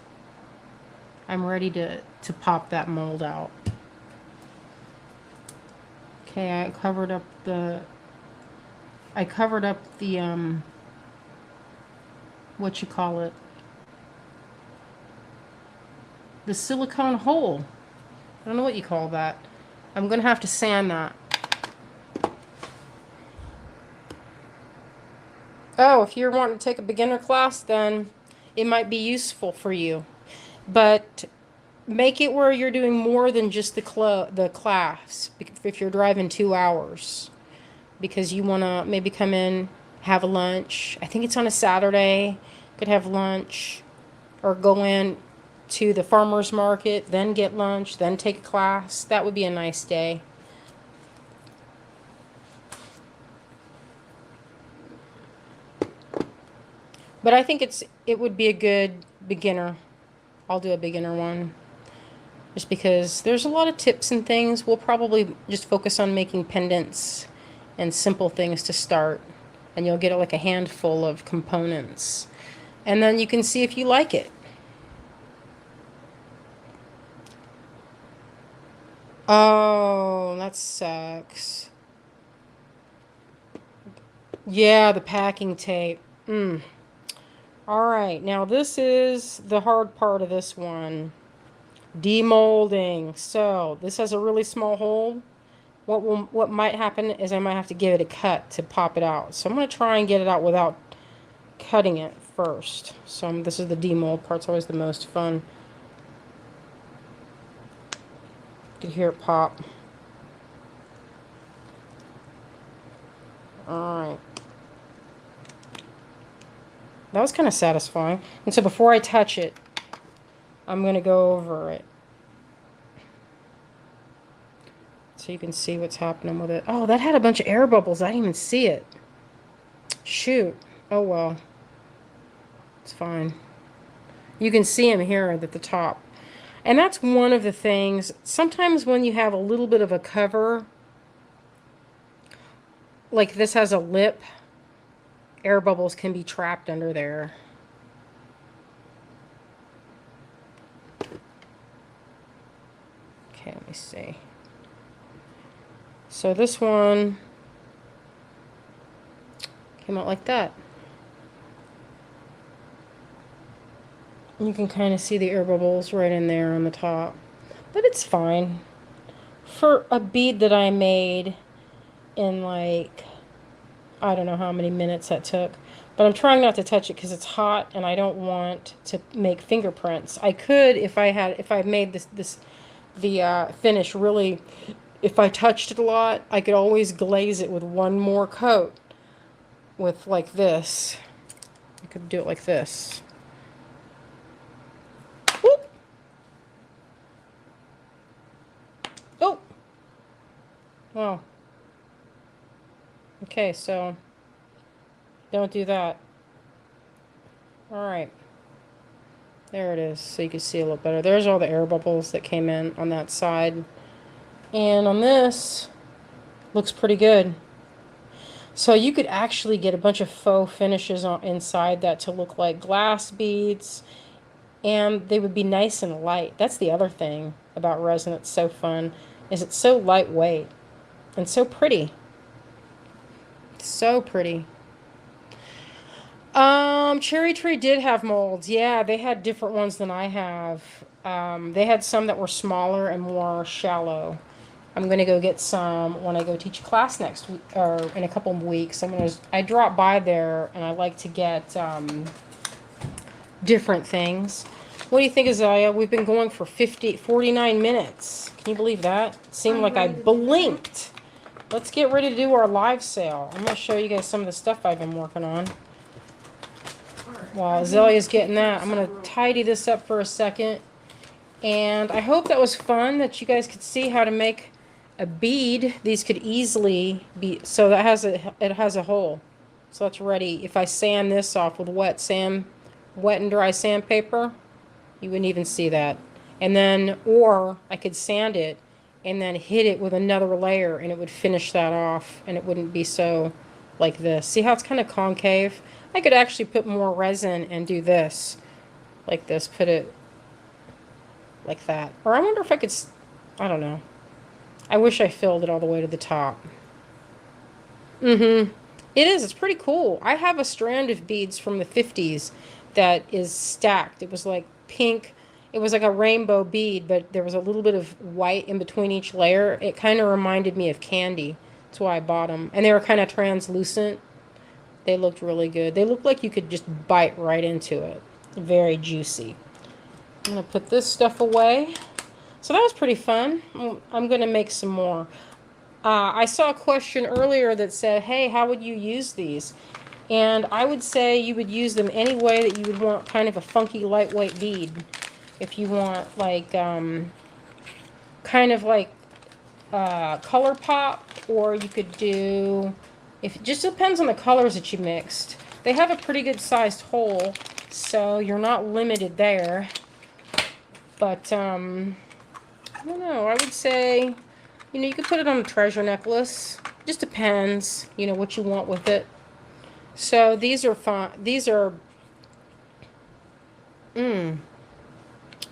I'm ready to pop that mold out. Okay, I covered up the what you call it? The silicone hole. I don't know what you call that. I'm gonna have to sand that. Oh, if you're wanting to take a beginner class, then it might be useful for you. But make it where you're doing more than just the class if you're driving 2 hours. Because you want to maybe come in, have a lunch. I think it's on a Saturday. Could have lunch or go in to the farmer's market, then get lunch, then take a class. That would be a nice day. But I think it would be a good beginner. I'll do a beginner one. Just because there's a lot of tips and things. We'll probably just focus on making pendants and simple things to start. And you'll get like a handful of components. And then you can see if you like it. Oh, that sucks. Yeah, the packing tape. All right, now this is the hard part of this one. Demolding. So this has a really small hole. What might happen is I might have to give it a cut to pop it out. So I'm going to try and get it out without cutting it first. So this is the demold part. It's always the most fun. You can hear it pop. Alright. That was kind of satisfying. And so before I touch it, I'm going to go over it. So you can see what's happening with it. Oh, that had a bunch of air bubbles. I didn't even see it. Shoot. Oh, well. It's fine. You can see them here at the top. And that's one of the things. Sometimes when you have a little bit of a cover, like this has a lip, air bubbles can be trapped under there. Okay, let me see. So this one came out like that. You can kind of see the air bubbles right in there on the top. But it's fine. For a bead that I made in like, I don't know how many minutes that took. But I'm trying not to touch it because it's hot and I don't want to make fingerprints. I could if I made the finish really, if I touched it a lot, I could always glaze it with one more coat with like this. I could do it like this. Whoop. Oh. Well. Okay, so don't do that. Alright. There it is, so you can see a little better. There's all the air bubbles that came in on that side. And on this, looks pretty good. So you could actually get a bunch of faux finishes inside that to look like glass beads. And they would be nice and light. That's the other thing about resin that's so fun, is it's so lightweight and so pretty. So pretty. Cherry Tree did have molds. Yeah, they had different ones than I have. They had some that were smaller and more shallow. I'm going to go get some when I go teach a class next week, or in a couple of weeks. I drop by there and I like to get different things. What do you think, Azalea? We've been going for 49 minutes. Can you believe that? It seemed like I blinked. Let's get ready to do our live sale. I'm going to show you guys some of the stuff I've been working on. While Azalea's getting that, I'm going to tidy this up for a second. And I hope that was fun, that you guys could see how to make a bead. These could easily be, so that it has a hole. So that's ready. If I sand this off with wet and dry sandpaper, you wouldn't even see that. And then, or I could sand it and then hit it with another layer and it would finish that off and it wouldn't be so like this. See how it's kind of concave? I could actually put more resin and do this. Like this. Put it like that. Or I wonder if I could... I don't know. I wish I filled it all the way to the top. Mm-hmm. It is. It's pretty cool. I have a strand of beads from the 50s that is stacked. It was like pink. It was like a rainbow bead, but there was a little bit of white in between each layer. It kind of reminded me of candy. That's why I bought them. And they were kind of translucent. They looked really good. They looked like you could just bite right into it. Very juicy. I'm going to put this stuff away. So that was pretty fun. I'm going to make some more. I saw a question earlier that said, hey, how would you use these? And I would say you would use them any way that you would want kind of a funky lightweight bead. If you want like kind of like color pop, or you could do, if it just depends on the colors that you mixed. They have a pretty good sized hole, so you're not limited there. But I don't know, I would say, you know, you could put it on a treasure necklace. Just depends, you know, what you want with it. So these are fun. These are,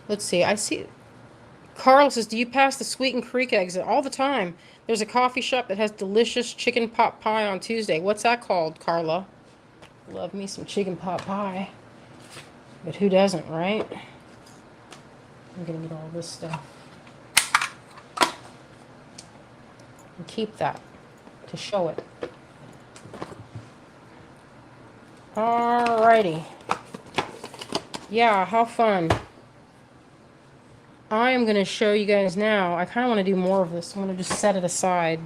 let's see. I see. Carl says, do you pass the Sweeten Creek exit? All the time. There's a coffee shop that has delicious chicken pot pie on Tuesday. What's that called, Carla? Love me some chicken pot pie. But who doesn't, right? I'm going to get all this stuff. And keep that to show it. Alrighty. Yeah, how fun. I am going to show you guys now. I kind of want to do more of this. I'm going to just set it aside.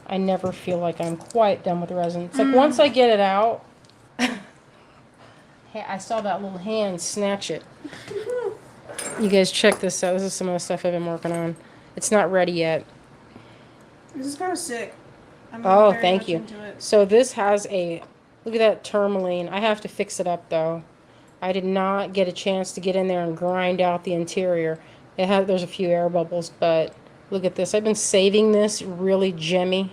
I never feel like I'm quite done with the resin. It's like once I get it out, hey, I saw that little hand snatch it. You guys check this out. This is some of the stuff I've been working on. It's not ready yet. This is kind of sick. Oh, thank you. So this has a, look at that tourmaline. I have to fix it up though. I did not get a chance to get in there and grind out the interior. There's a few air bubbles, but look at this. I've been saving this really gemmy.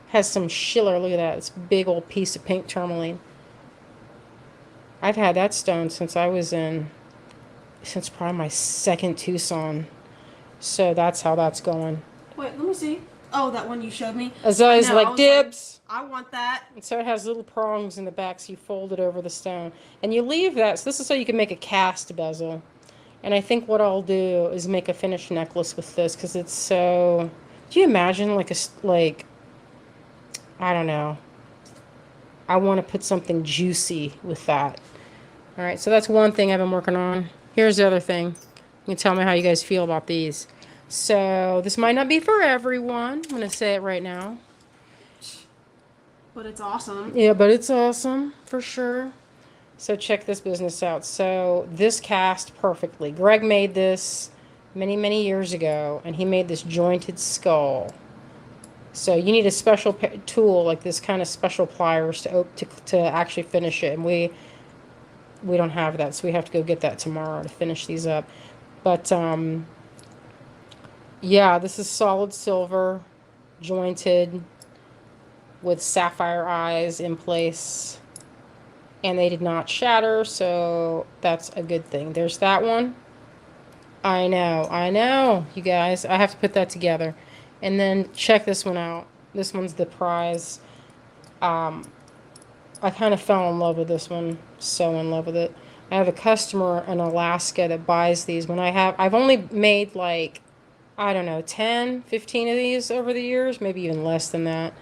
Has some schiller. Look at that. It's a big old piece of pink tourmaline. I've had that stone since probably my second Tucson. So that's how that's going. Wait, let me see. Oh, that one you showed me? As I was like, dibs. I want that. And so it has little prongs in the back, so you fold it over the stone. And you leave that. So this is so you can make a cast bezel. And I think what I'll do is make a finished necklace with this, because it's so... Do you imagine like I don't know. I want to put something juicy with that. All right, so that's one thing I've been working on. Here's the other thing. You can tell me how you guys feel about these. So this might not be for everyone. I'm going to say it right now. But it's awesome. Yeah, but it's awesome for sure. So check this business out. So this cast perfectly. Greg made this many, many years ago, and he made this jointed skull. So you need a special tool like this, kind of special pliers to actually finish it. And we don't have that, so we have to go get that tomorrow to finish these up. But yeah, this is solid silver, jointed, with sapphire eyes in place. And they did not shatter, so that's a good thing. There's that one. I know, you guys. I have to put that together. And then check this one out. This one's the prize. I kind of fell in love with this one. So in love with it. I have a customer in Alaska that buys these. I've only made like, I don't know, 10, 15 of these over the years. Maybe even less than that.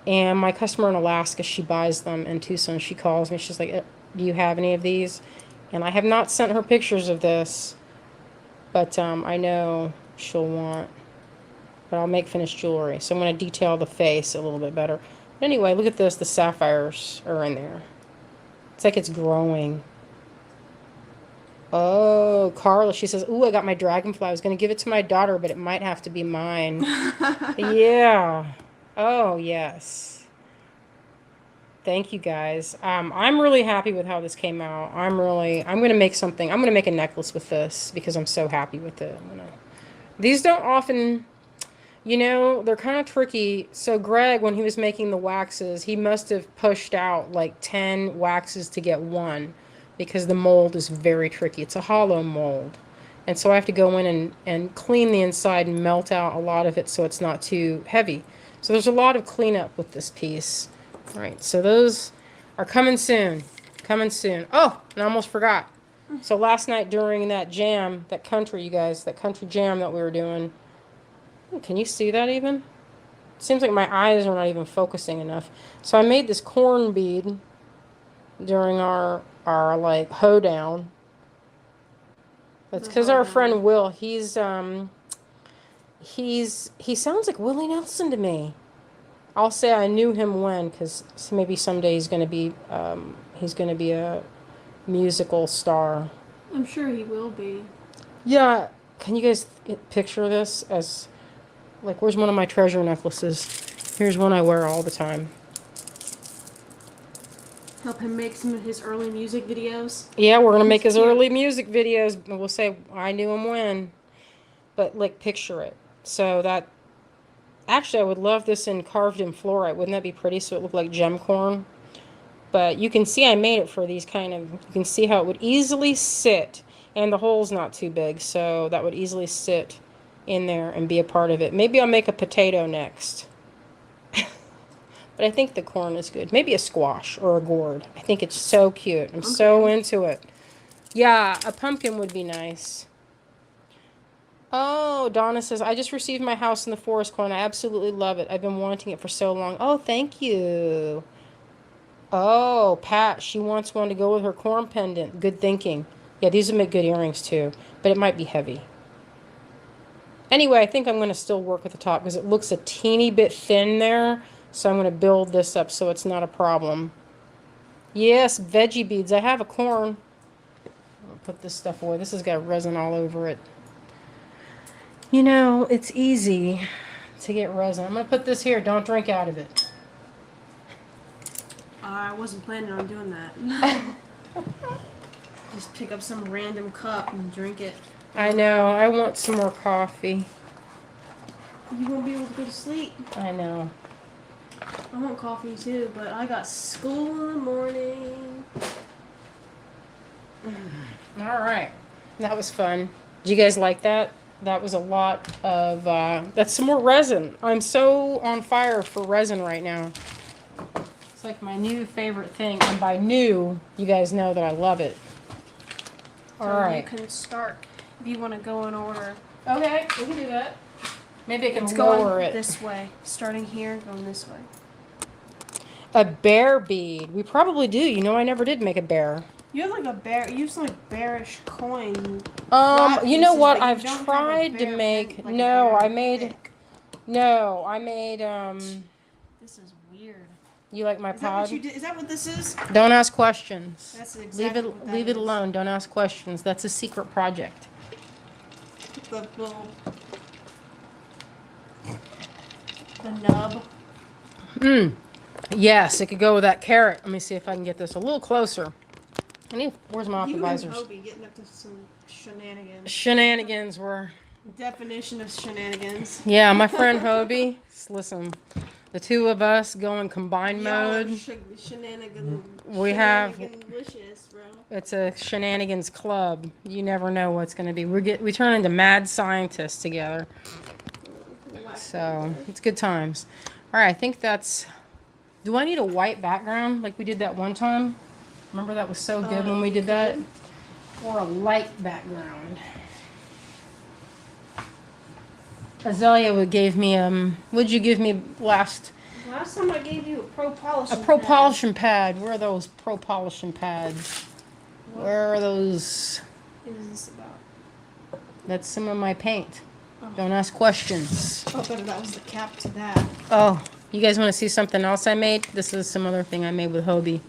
And my customer in Alaska, she buys them in Tucson. She calls me. She's like, do you have any of these? And I have not sent her pictures of this. But I know she'll want. But I'll make finished jewelry. So I'm going to detail the face a little bit better. But anyway, look at this. The sapphires are in there. It's like it's growing. Oh, Carla, she says, ooh, I got my dragonfly. I was going to give it to my daughter, but it might have to be mine. Yeah. Oh, yes. Thank you, guys. I'm really happy with how this came out. I'm going to make something. I'm going to make a necklace with this because I'm so happy with it. These don't often... You know, they're kind of tricky. So Greg, when he was making the waxes, he must have pushed out like 10 waxes to get one because the mold is very tricky. It's a hollow mold. And so I have to go in and clean the inside and melt out a lot of it so it's not too heavy. So there's a lot of cleanup with this piece. All right, so those are coming soon. Coming soon. Oh, and I almost forgot. So last night during that jam, that country, you guys, that country jam that we were doing, can you see that even? Seems like my eyes are not even focusing enough. So I made this corn bead during our like hoedown. That's because our friend Will, he sounds like Willie Nelson to me. I'll say I knew him when, because maybe someday he's gonna be a musical star. I'm sure he will be. Yeah. Can you guys picture this as like, where's one of my treasure necklaces? Here's one I wear all the time. Help him make some of his early music videos. Yeah, we're gonna make his early music videos, and we'll say I knew him when. But like, picture it. So that actually, I would love this in carved in fluorite. Wouldn't that be pretty? So it looked like gem corn. But you can see I made it for these kind of. You can see how it would easily sit, and the hole's not too big, so that would easily sit in there and be a part of it. Maybe I'll make a potato next. But I think the corn is good. Maybe a squash or a gourd. I think it's so cute. I'm so into it. Yeah, a pumpkin would be nice. Oh, Donna says, I just received my house in the forest corn. I absolutely love it. I've been wanting it for so long. Oh, thank you. Oh, Pat, she wants one to go with her corn pendant. Good thinking. Yeah, these would make good earrings too, but it might be heavy. Anyway, I think I'm going to still work at the top because it looks a teeny bit thin there. So I'm going to build this up so it's not a problem. Yes, veggie beads. I have a corn. I'll put this stuff away. This has got resin all over it. You know, it's easy to get resin. I'm going to put this here. Don't drink out of it. I wasn't planning on doing that. Just pick up some random cup and drink it. I know. I want some more coffee. You won't be able to go to sleep. I know. I want coffee too, but I got school in the morning. All right. That was fun. Did you guys like that? That was a lot of, that's some more resin. I'm so on fire for resin right now. It's like my new favorite thing. And by new, you guys know that I love it. All right. You can start if you want to go in order. Okay, we can do that. Maybe I can It's lower going it. this way. Starting here, going this way. A bear bead. We probably do. You know, I never did make a bear. You have like a bear. You have some like bearish coin. You know pieces, what? but you I've don't have a tried to bear make. pen, like a No, bear I made. pick. No, I made. This is weird. You like my Is that pod? what you did? Is that what this is? Don't ask questions. That's exactly what that Leave it is. alone. Don't ask questions. That's a secret project. The little. The nub. Yes, it could go with that carrot. Let me see if I can get this a little closer. Where's my You and optimizers? Hobie getting up to some shenanigans. Shenanigans were. Definition of shenanigans. Yeah, my friend Hobie. Listen, the two of us go in combined mode. Shenanigan. We have. Shenanigan-licious, bro. It's a shenanigans club. You never know what's going to be. We turn into mad scientists together. So it's good times. All right, I think that's. Do I need a white background like we did that one time? Remember that was so good when we did that? Or a light background? Azalea gave me what'd you give me last? Last time I gave you a pro polishing A pro polishing pad. Where are those pro polishing pads? Where are those? What is this about? That's some of my paint. Don't ask questions. Oh, but that was the cap to that. Oh, you guys want to see something else I made? This is some other thing I made with Hobie.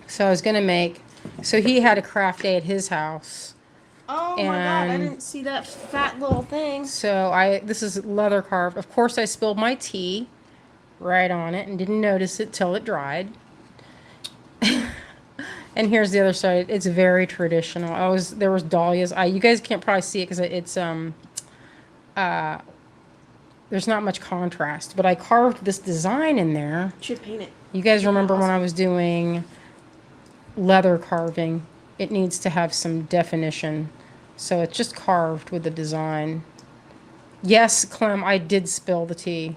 So I was going to make... So he had a craft day at his house. Oh my god, I didn't see that fat little thing. So this is leather carved. Of course I spilled my tea right on it and didn't notice it till it dried. And here's the other side. It's very traditional. There was dahlias. You guys can't probably see it because it's there's not much contrast. But I carved this design in there. Should paint it. You guys remember when I was doing leather carving? It needs to have some definition. So it's just carved with the design. Yes, Clem, I did spill the tea.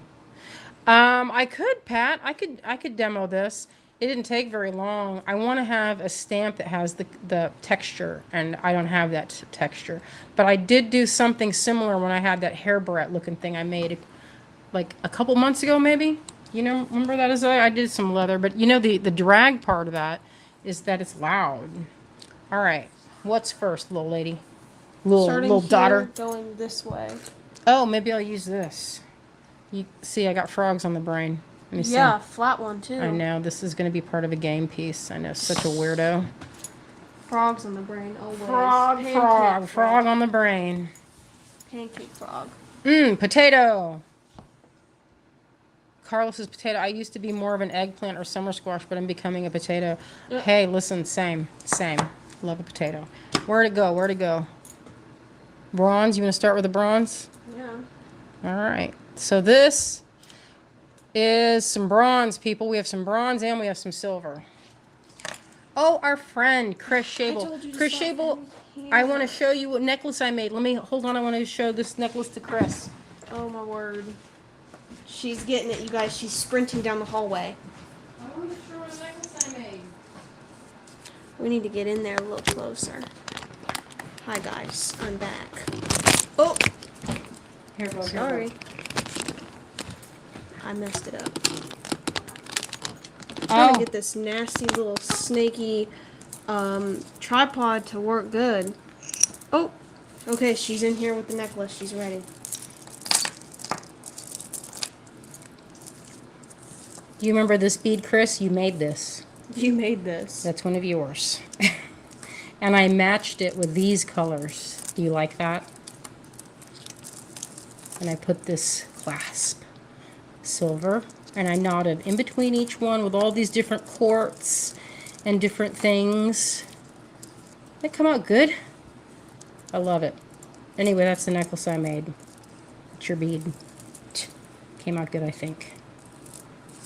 I could, Pat. I could demo this. It didn't take very long. I want to have a stamp that has the texture, and I don't have that texture. But I did do something similar when I had that hair barrette looking thing I made like a couple months ago, maybe. You know, remember that? As I did some leather, but you know the drag part of that is that it's loud. All right, what's first, little lady? Little daughter. Going this way. Oh, maybe I'll use this. You see, I got frogs on the brain. Let me see. Yeah, flat one too. I know, this is going to be part of a game piece. I know, such a weirdo. Frogs on the brain, always. Frog on the brain. Pancake frog. Potato. Carlos's potato. I used to be more of an eggplant or summer squash, but I'm becoming a potato. Hey, listen, same. Love a potato. Where'd it go? Bronze, you want to start with the bronze? Yeah. All right. So this is some bronze, people. We have some bronze and we have some silver. Oh, our friend, Chris Shable. Chris Shable, I want to show you what necklace I made. Hold on. I want to show this necklace to Chris. Oh, my word. She's getting it, you guys. She's sprinting down the hallway. I want to show what necklace I made. We need to get in there a little closer. Hi, guys. I'm back. Oh! Here goes. Sorry. I messed it up. I'm trying to get this nasty little snaky tripod to work good. Oh! Okay, she's in here with the necklace. She's ready. Do you remember this bead, Chris? You made this. You made this. That's one of yours. And I matched it with these colors. Do you like that? And I put this clasp, silver, and I knotted in between each one with all these different quartz and different things. They come out good. I love it. Anyway, that's the necklace I made. It's your bead. Came out good, I think.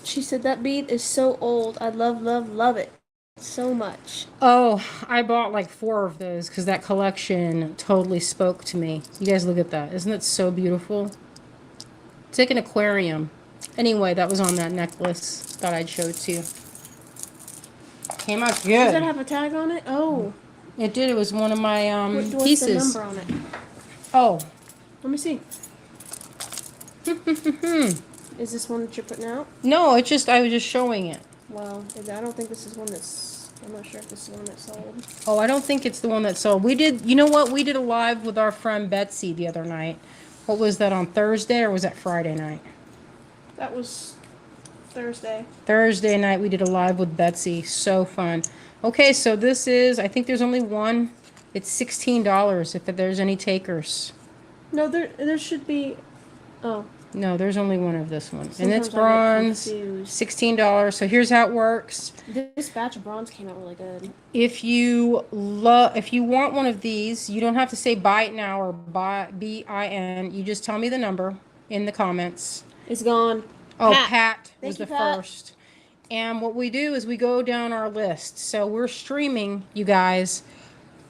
She said that bead is so old. I love it so much. Oh, I bought like 4 of those because that collection totally spoke to me. You guys look at that. Isn't it so beautiful? It's like an aquarium. Anyway, that was on that necklace. Thought I'd show it to you. Came out good. Does that have a tag on it? Oh. It did. It was one of my What's pieces. the number on it? Oh. Let me see. Is this one that you're putting out? No, I was just showing it. Well, I don't think this is one that's, I'm not sure if this is one that's sold. Oh, I don't think it's the one that sold. We did, you know what? We did a live with our friend Betsy the other night. What was that, on Thursday or was that Friday night? That was Thursday. Thursday night we did a live with Betsy. So fun. Okay, so this is, I think there's only one. It's $16 if there's any takers. No, there should be, oh. No, there's only one of this one. Sometimes and it's I get bronze, confused. $16. So here's how it works. This batch of bronze came out really good. If you want one of these, you don't have to say buy it now or buy BIN. You just tell me the number in the comments. It's gone. Oh, Pat was Thank you, the Pat. first. And what we do is we go down our list. So we're streaming, you guys,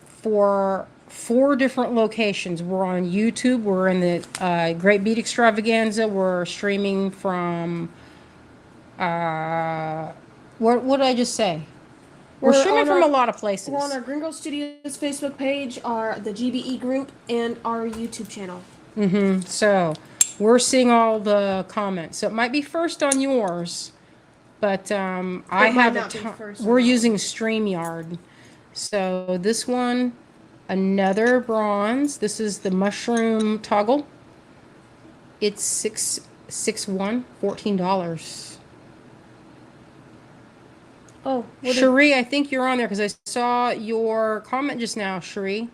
for 4 different locations. We're on YouTube. We're in the Great Beat Extravaganza. We're streaming from, what did I just say? We're streaming from a lot of places. We're on our Greengirlstudios Facebook page, the GBE group, and our YouTube channel. So we're seeing all the comments. So it might be first on yours, but I have we're using StreamYard. So this one, another bronze. This is the mushroom toggle. It's $14. Oh, Cherie, I think you're on there because I saw your comment just now, Cherie.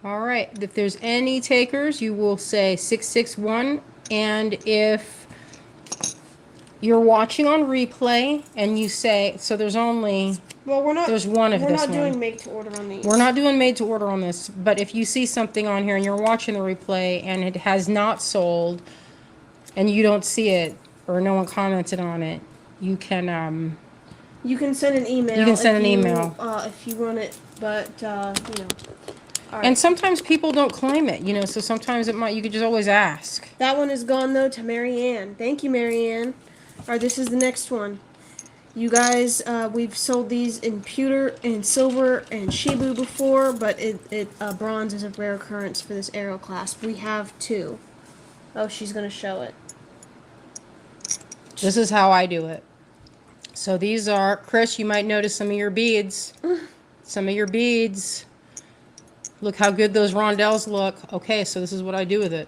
All right. If there's any takers, you will say 661. And if you're watching on replay and you say, so there's only Well, There's one of we're this not one. doing make to order on these. We're not doing made to order on this, but if you see something on here and you're watching the replay and it has not sold and you don't see it or no one commented on it, you can You can send an email. You can send an email. If you want it, but you know. All right. And sometimes people don't claim it, you know, so sometimes you could just always ask. That one is gone though to Marianne. Thank you, Marianne. All right, this is the next one. You guys, we've sold these in pewter and silver and Shibu before, but bronze is a rare occurrence for this arrow clasp. We have two. Oh, she's gonna show it. This is how I do it. So these are, Chris, you might notice some of your beads. Some of your beads. Look how good those rondelles look. Okay, so this is what I do with it.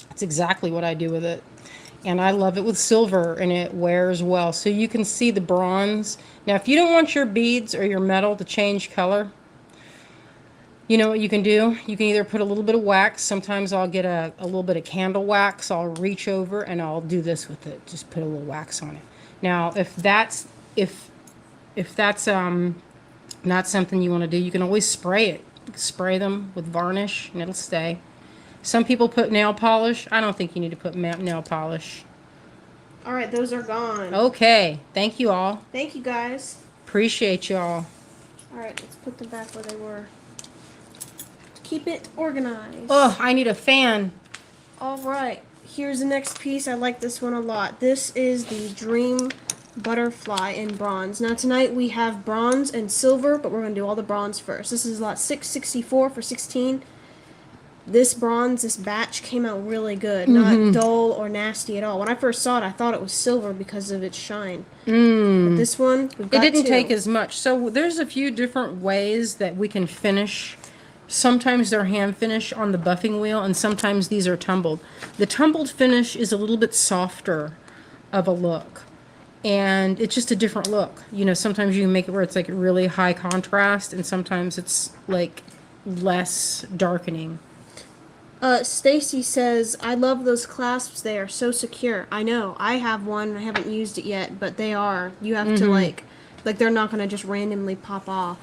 That's exactly what I do with it. And I love it with silver, and it wears well. So you can see the bronze. Now, if you don't want your beads or your metal to change color, you know what you can do? You can either put a little bit of wax. Sometimes I'll get a little bit of candle wax. I'll reach over and I'll do this with it. Just put a little wax on it. Now, if that's not something you want to do, you can always spray it. Spray them with varnish and it'll stay. Some people put nail polish. I don't think you need to put nail polish. All right, those are gone. Okay, thank you all. Thank you, guys. Appreciate you all. All right, let's put them back where they were. Keep it organized. Oh, I need a fan. All right, here's the next piece. I like this one a lot. This is the Dream Butterfly in bronze. Now tonight we have bronze and silver, but we're going to do all the bronze first. This is lot 664 for 16. This bronze, this batch came out really good. Not dull or nasty at all. When I first saw it, I thought it was silver because of its shine. But this one, we've got It didn't two. take as much. So there's a few different ways that we can finish. Sometimes they're hand finish on the buffing wheel, and sometimes these are tumbled. The tumbled finish is a little bit softer of a look. And it's just a different look. You know, sometimes you can make it where it's like really high contrast, and sometimes it's like less darkening. Stacy says, I love those clasps. They are so secure. I know. I have one. I haven't used it yet, but they are. You have to like they're not going to just randomly pop off.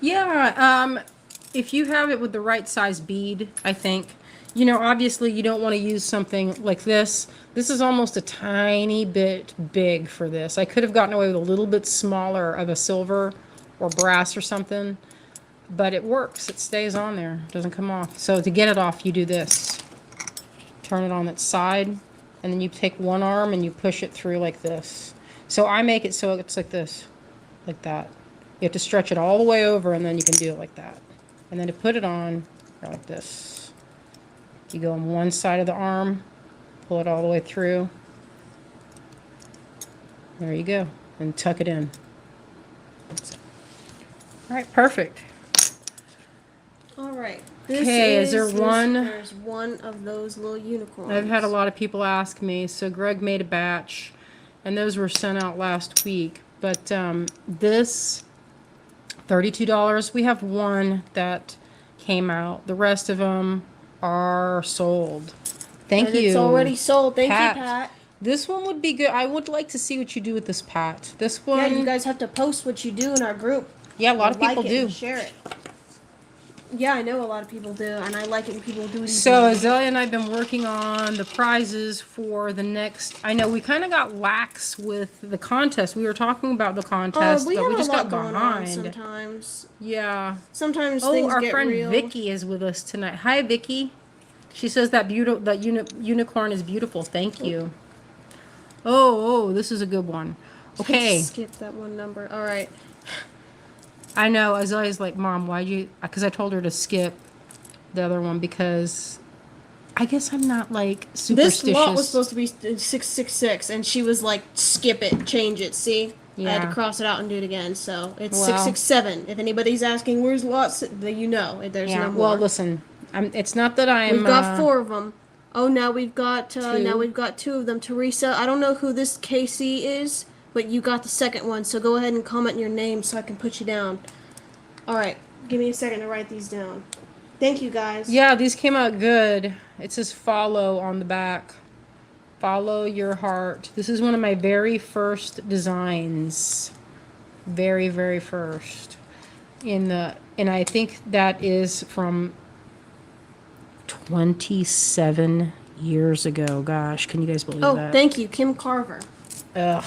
Yeah, if you have it with the right size bead, I think. You know, obviously you don't want to use something like this. This is almost a tiny bit big for this. I could have gotten away with a little bit smaller of a silver or brass or something. But it works. It stays on there. It doesn't come off. So to get it off, you do this. Turn it on its side, and then you take one arm and you push it through like this. So I make it so it's like this, like that. You have to stretch it all the way over, and then you can do it like that. And then to put it on, you're like this. You go on one side of the arm, pull it all the way through. There you go. And tuck it in. All right, perfect. All right. There's one of those little unicorns. I've had a lot of people ask me. So Greg made a batch, and those were sent out last week. But this, $32. We have one that came out. The rest of them are sold. Thank you. It's already sold. Thank Pat. you, Pat. This one would be good. I would like to see what you do with this, Pat. This one. Yeah, you guys have to post what you do in our group. Yeah, a lot of people Like it do. and share it. Yeah, I know a lot of people do, and I like it when people do these. So Azalea and I have been working on the prizes for the next. I know we kind of got lax with the contest. We were talking about the contest, we but we have just a lot got going on behind. sometimes. Yeah. Sometimes Oh, things our get friend real. Vicky is with us tonight. Hi, Vicky. She says that unicorn is beautiful. Thank you. Oh, this is a good one. Okay. Skip that one number. All right. I know. Azalea's like, Mom, why'd you? Because I told her to skip the other one because I guess I'm not like superstitious. This lot was supposed to be 666, and she was like, skip it, change it. See? I had Yeah. to cross it out and do it again. So it's Well. 667. If anybody's asking where's lots, you know, there's Yeah. no more. Well, listen. It's not that I'm. We've got 4 of them. Oh, now we've got Two. now we've got 2 of them. Teresa, I don't know who this KC is, but you got the second one. So go ahead and comment your name so I can put you down. All right, give me a second to write these down. Thank you, guys. Yeah, these came out good. It says follow on the back. Follow your heart. This is one of my very first designs. very, very first. And I think that is from 27 years ago. Gosh, can you guys believe Oh, that? thank you, Kim Carver. Ugh.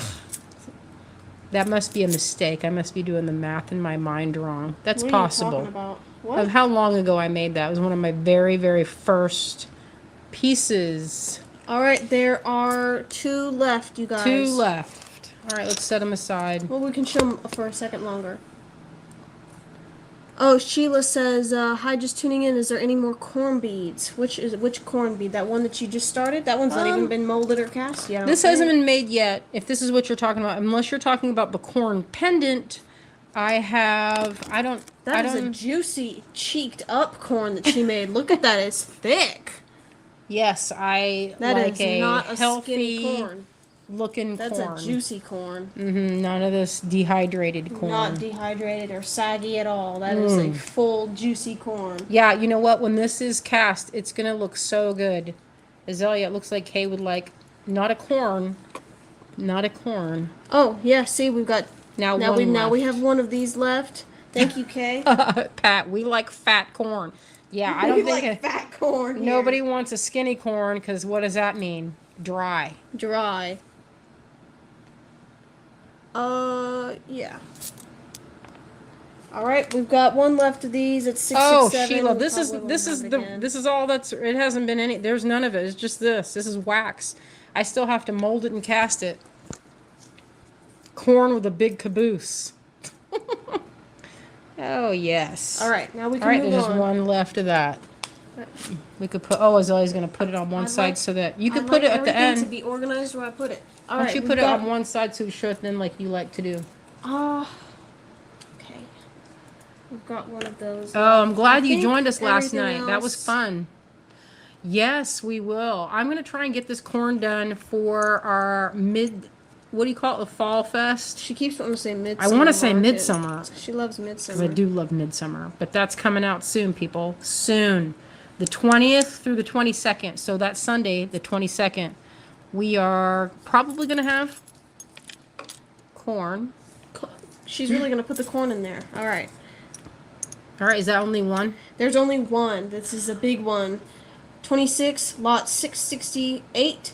That must be a mistake. I must be doing the math in my mind wrong. That's What are you possible. talking about? Of What? how long ago I made that. It was one of my very, very first pieces. All right, there are 2 left, you guys. 2 left. All right, let's set them aside. Well, we can show them for a second longer. Oh, Sheila says, "Hi, just tuning in. Is there any more corn beads? Which corn bead? That one that you just started? That one's not even been molded or cast yet. This hasn't been made yet. If this is what you're talking about, unless you're talking about the corn pendant, I have. I don't. That is a juicy, cheeked up corn that she made. Look at that; it's thick. Yes, I That like is not a healthy skinny corn. looking That's corn. a juicy corn. None of this dehydrated corn. Not dehydrated or saggy at all. That is a full, juicy corn. Yeah, you know what? When this is cast, it's gonna look so good. Azalea, it looks like Kay would like not a corn. Oh yeah, see, we've got Now now we have one of these left. Thank you, Kay. Pat, we like fat corn. Yeah, I don't we think like fat corn. Here. nobody wants a skinny corn because what does that mean? Dry. Dry. Yeah. All right, we've got one left of these. It's 667. Sheila, We this probably won't have it again. this is all that's. It hasn't been any. There's none of it. It's just this. This is wax. I still have to mold it and cast it. Corn with a big caboose. Oh yes. All right, now we can All right, move there's on. just one left of that. We could put. Oh, Azalea's gonna put it on one side so that you could I'd put like it at the everything end. to be organized where I put it. All Why right, don't you we've put it got- on one side so we show it then like you like to do? Okay. We've got one of those. Oh, I'm glad you think joined us last everything night. That was else- fun. Yes, we will. I'm going to try and get this corn done for our what do you call it, the Fall Fest? She keeps wanting to say midsummer. I want to say market. midsummer She loves because midsummer. I do love midsummer, but that's coming out soon, people. Soon. The 20th through the 22nd. So that Sunday, the 22nd, we are probably going to have corn. She's really gonna put the corn in there. All right. All right, is that only one? There's only one. This is a big one. 26, lot 668.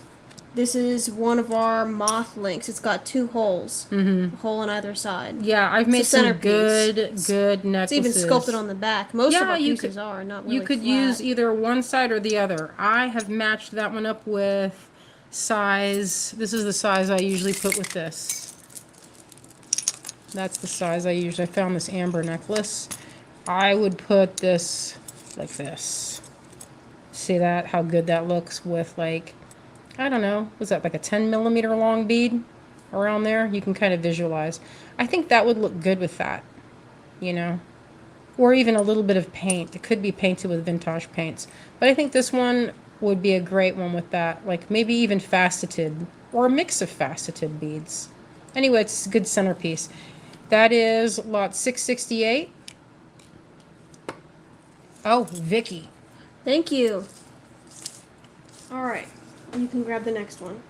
This is one of our moth links. It's got 2 holes. A hole on either side. Yeah, I've made a some centerpiece. good necklaces. It's even sculpted on the back. Most of Yeah, our you pieces could- are not really You could flat. use either one side or the other. I have matched that one up with size. This is the size I usually put with this. That's the size I usually. I found this amber necklace. I would put this like this. See that? How good that looks with like, I don't know, was that like a 10 millimeter long bead around there? You can kind of visualize. I think that would look good with that, you know? Or even a little bit of paint. It could be painted with vintage paints. But I think this one would be a great one with that. Like maybe even faceted or a mix of faceted beads. Anyway, it's a good centerpiece. That is lot 668. Oh, Vicky. Thank you. All right. You can grab the next one.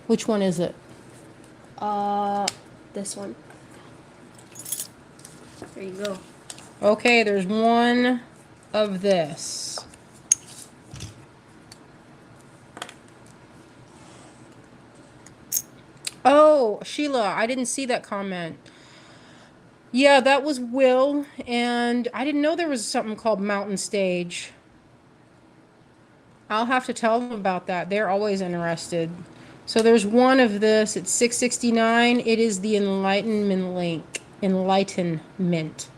Which one is it? This one. There you go. Okay, there's one of this. Oh, Sheila, I didn't see that comment. Yeah, that was Will, and I didn't know there was something called Mountain Stage. I'll have to tell them about that. They're always interested. So there's one of this. It's 669. It is the Enlightenment link. Enlightenment.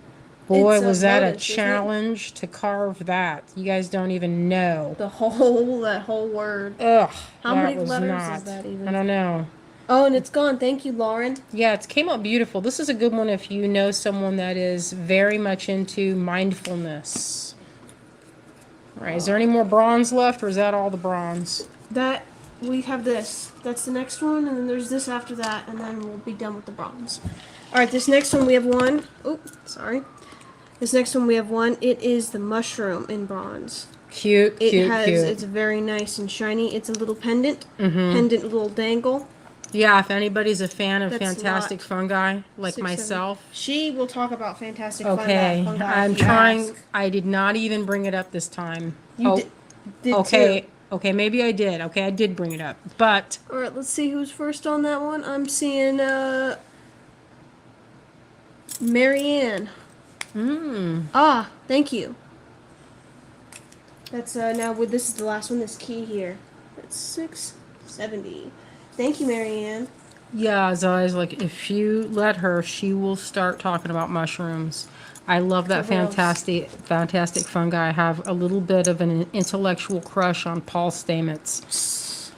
Boy, It's a was that a lotus, isn't it? challenge to carve that. You guys don't even know. That whole word. Ugh. How that many was letters not. is that even? I don't know. Oh, and it's gone. Thank you, Lauren. Yeah, it came out beautiful. This is a good one if you know someone that is very much into mindfulness. All right, is there any more bronze left, or is that all the bronze? That we have this. That's the next one, and then there's this after that, and then we'll be done with the bronze. All right, this next one we have one. Oh, sorry. This next one we have one. It is the mushroom in bronze. Cute, It cute, has. cute. It's very nice and shiny. It's a little pendant. Pendant little dangle. Yeah, if anybody's a fan of That's fantastic not fungi like 670. myself. She will talk about fantastic Okay, fungi I'm if you trying. ask. I did not even bring it up this time. You Oh, did okay. too. Okay, maybe I did. Okay, I did bring it up. But All right, let's see who's first on that one. I'm seeing Marianne. Ah, thank you. That's now with this is the last one. This key here. That's 670. Thank you, Marianne. yeah, as I was like, if you let her, she will start talking about mushrooms. I love that For reals. fantastic fungi. I have a little bit of an intellectual crush on Paul Stamets.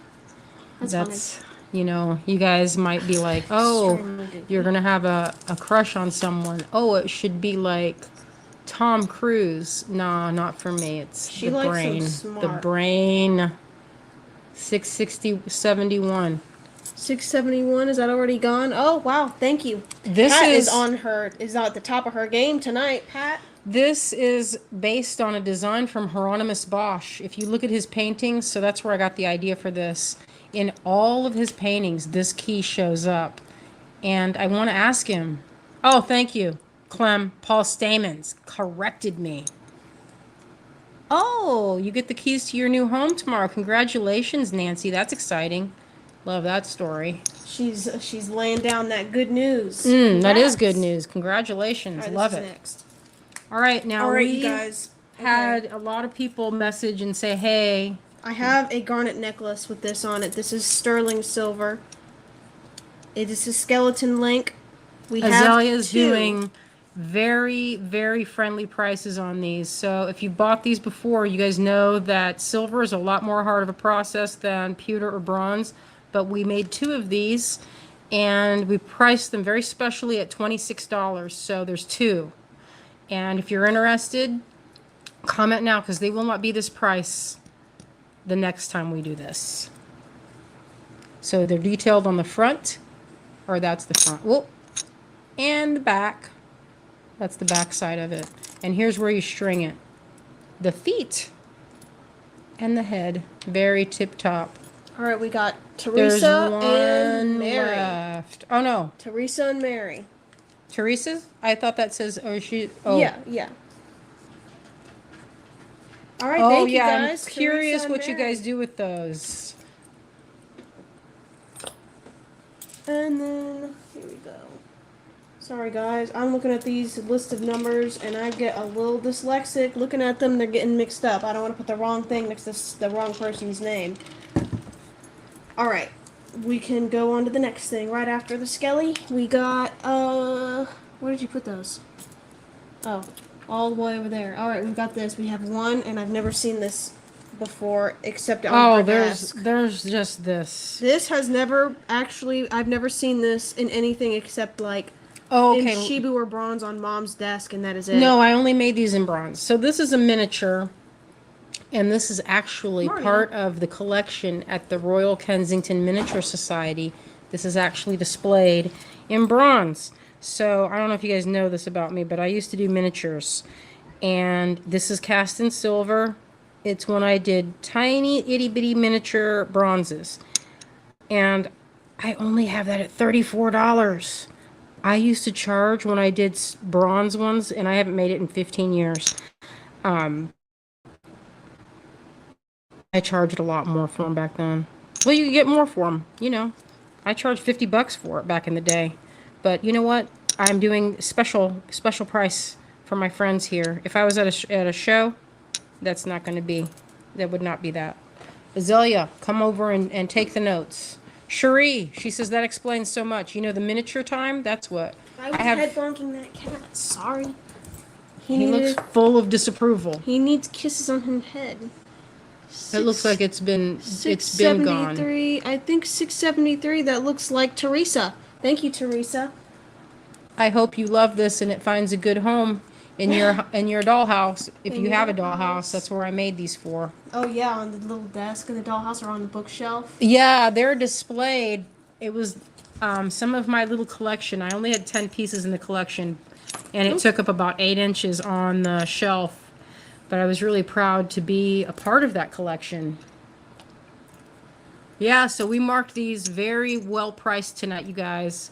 That's funny. You know, you guys might be like, oh, Extremely goofy. you're going to have a crush on someone. Oh, it should be like Tom Cruise. No, not for me. It's She the likes him brain. smart. The brain. 660, 71. 671, is that already gone? Oh wow, thank you. This Pat is is at the top of her game tonight, Pat. This is based on a design from Hieronymus Bosch. If you look at his paintings, so that's where I got the idea for this. In all of his paintings, this key shows up. And I want to ask him. Oh, thank you, Clem. Paul Stamens corrected me. Oh, you get the keys to your new home tomorrow. Congratulations, Nancy. That's exciting. Love that story. She's laying down that good news. That is good Congrats. news. Congratulations. All right, Love this it. is next. All right, now All right, we you guys. had Okay. a lot of people message and say, hey, I have a garnet necklace with this on it. This is sterling silver. It is a skeleton link. We have Azalea's two. doing very, very friendly prices on these. So if you bought these before, you guys know that silver is a lot more hard of a process than pewter or bronze. But we made two of these, and we priced them very specially at $26. So there's two. And if you're interested, comment now, because they will not be this price the next time we do this. So they're detailed on the front, or that's the front. Whoop. And the back. That's the back side of it. And here's where you string it. The feet and the head. Very tip top. All right, we got There's Teresa one and Mary. left. Oh no. Teresa and Mary. Teresa's? I thought that says, oh. Yeah. All right, Oh thank you yeah, guys. I'm curious Teresa and what you Mary. guys do with those. And then, here we go. Sorry guys, I'm looking at these list of numbers and I get a little dyslexic looking at them. They're getting mixed up. I don't want to put the wrong thing next to the wrong person's name. Alright, we can go on to the next thing. Right after the skelly, we got, where did you put those? Oh, all the way over there. Alright, we've got this. We have one, and I've never seen this before, except on her desk. There's just this. This has never actually, I've never seen this in anything except like Oh, in okay. Shibu or bronze on mom's desk, and that is it. No, I only made these in bronze. So this is a miniature, and this is actually Morning. part of the collection at the Royal Kensington Miniature Society. This is actually displayed in bronze. So I don't know if you guys know this about me, but I used to do miniatures. And this is cast in silver. It's when I did tiny itty bitty miniature bronzes. And I only have that at $34. I used to charge when I did bronze ones, and I haven't made it in 15 years. I charged a lot more for them back then. Well, you could get more for them, you know. I charged $50 for it back in the day. But you know what? I'm doing special price for my friends here. If I was at a show, that's not going to be, that would not be that. Azalea, come over and take the notes. Cherie, she says that explains so much. You know, the miniature time, that's what. I was head bonking that cat. Sorry. He looks full of disapproval. He needs kisses on his head. It looks like it's been gone. 673. I think 673. That looks like Teresa. Thank you, Teresa. I hope you love this and it finds a good home in your dollhouse. If you have a dollhouse, that's where I made these for. Oh yeah, on the little desk in the dollhouse or on the bookshelf. Yeah, they're displayed. It was some of my little collection. I only had 10 pieces in the collection, and it took up about 8 inches on the shelf. But I was really proud to be a part of that collection. Yeah, so we marked these very well priced tonight, you guys.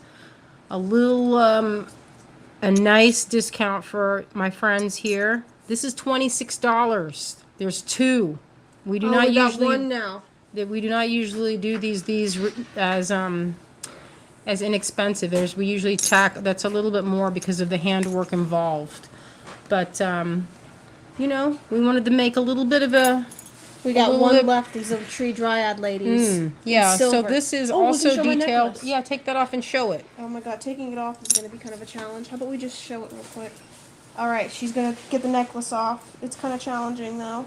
A little, a nice discount for my friends here. This is $26. There's two. We do Oh, not we got usually one now. we do not usually do these as inexpensive. We usually tack that's a little bit more because of the handwork involved. But we wanted to make a little bit of We a got little one bit. left. These little tree dryad ladies. In Yeah, so silver. this is Oh, we can also show my detailed. necklace. Yeah, take that off and show it. Oh my god, taking it off is gonna be kind of a challenge. How about we just show it real quick? Alright, she's gonna get the necklace off. It's kind of challenging though.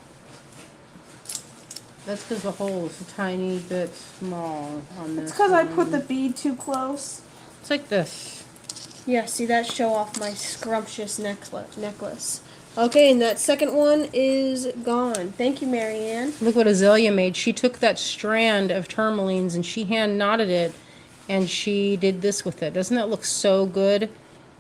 That's because the hole is a tiny bit small on this. It's because I one. put the bead too close. It's like this. Yeah, see that show off my scrumptious necklace. Okay, and that second one is gone. Thank you, Marianne. Look what Azalea made. She took that strand of tourmalines and she hand knotted it, and she did this with it. Doesn't that look so good?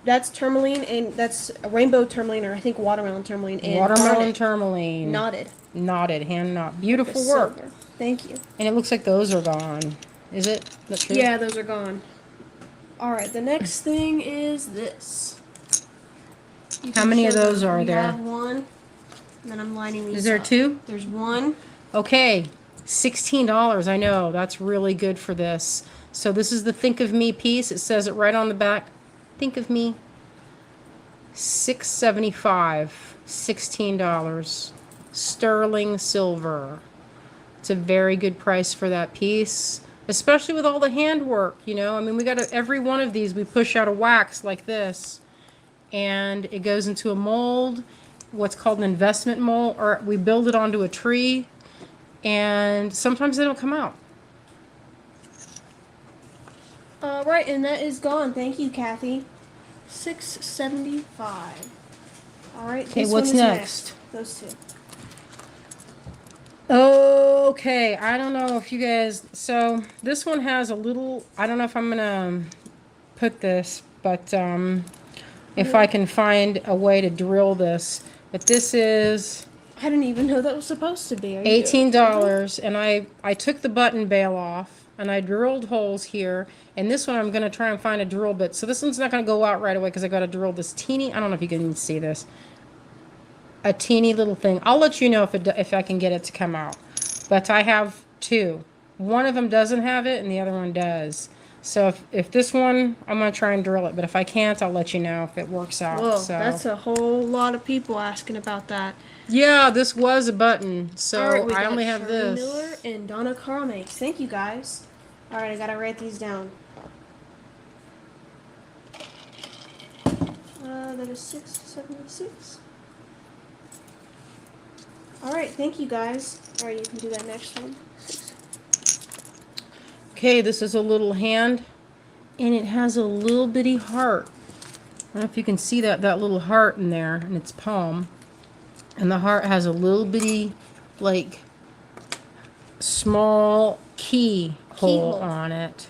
That's tourmaline, and that's a rainbow tourmaline, or I think watermelon tourmaline. And Watermelon garnet. tourmaline. Knotted. Hand knot. Beautiful Like work. silver. Thank you. And it looks like those are gone. Is it? That's true? Yeah, those are gone. Alright, the next thing is this. How many of those are we there? have one. And then I'm lining these Is there up. two? There's one. Okay, $16. I know, that's really good for this. So this is the Think of Me piece. It says it right on the back. Think of Me. $6.75. $16. Sterling silver. It's a very good price for that piece, especially with all the handwork, I mean, we got every one of these, we push out a wax like this, and it goes into a mold, what's called an investment mold, or we build it onto a tree, and sometimes they don't come out. Right, and that is gone. Thank you, Kathy. $6.75. Alright, Okay, this what's one is next? Those two. Okay, I don't know if you guys, so this one has a little, I don't know if I'm gonna put this, but if I can find a way to drill this, but this is I didn't even know that was supposed to be. Are you doing $18, and I took the button bail off, and I drilled holes here, and this one I'm gonna try and find a drill bit, so this one's not gonna go out right away, because I gotta drill this teeny, I don't know if you can even see this, a teeny little thing. I'll let you know if I can get it to come out. But I have two. One of them doesn't have it, and the other one does. So if this one, I'm going to try and drill it. But if I can't, I'll let you know if it works out. Whoa, so. that's a whole lot of people asking about that. Yeah, this was a button. So All right, we I got only have Charlie this. Miller and Donna Carl makes. Thank you, guys. All right, I got to write these down. That is $6.76. All right, thank you, guys. All right, you can do that next one. Okay, this is a little hand, and it has a little bitty heart. I don't know if you can see that little heart in there in its palm. And the heart has a little bitty, like, small keyhole on it.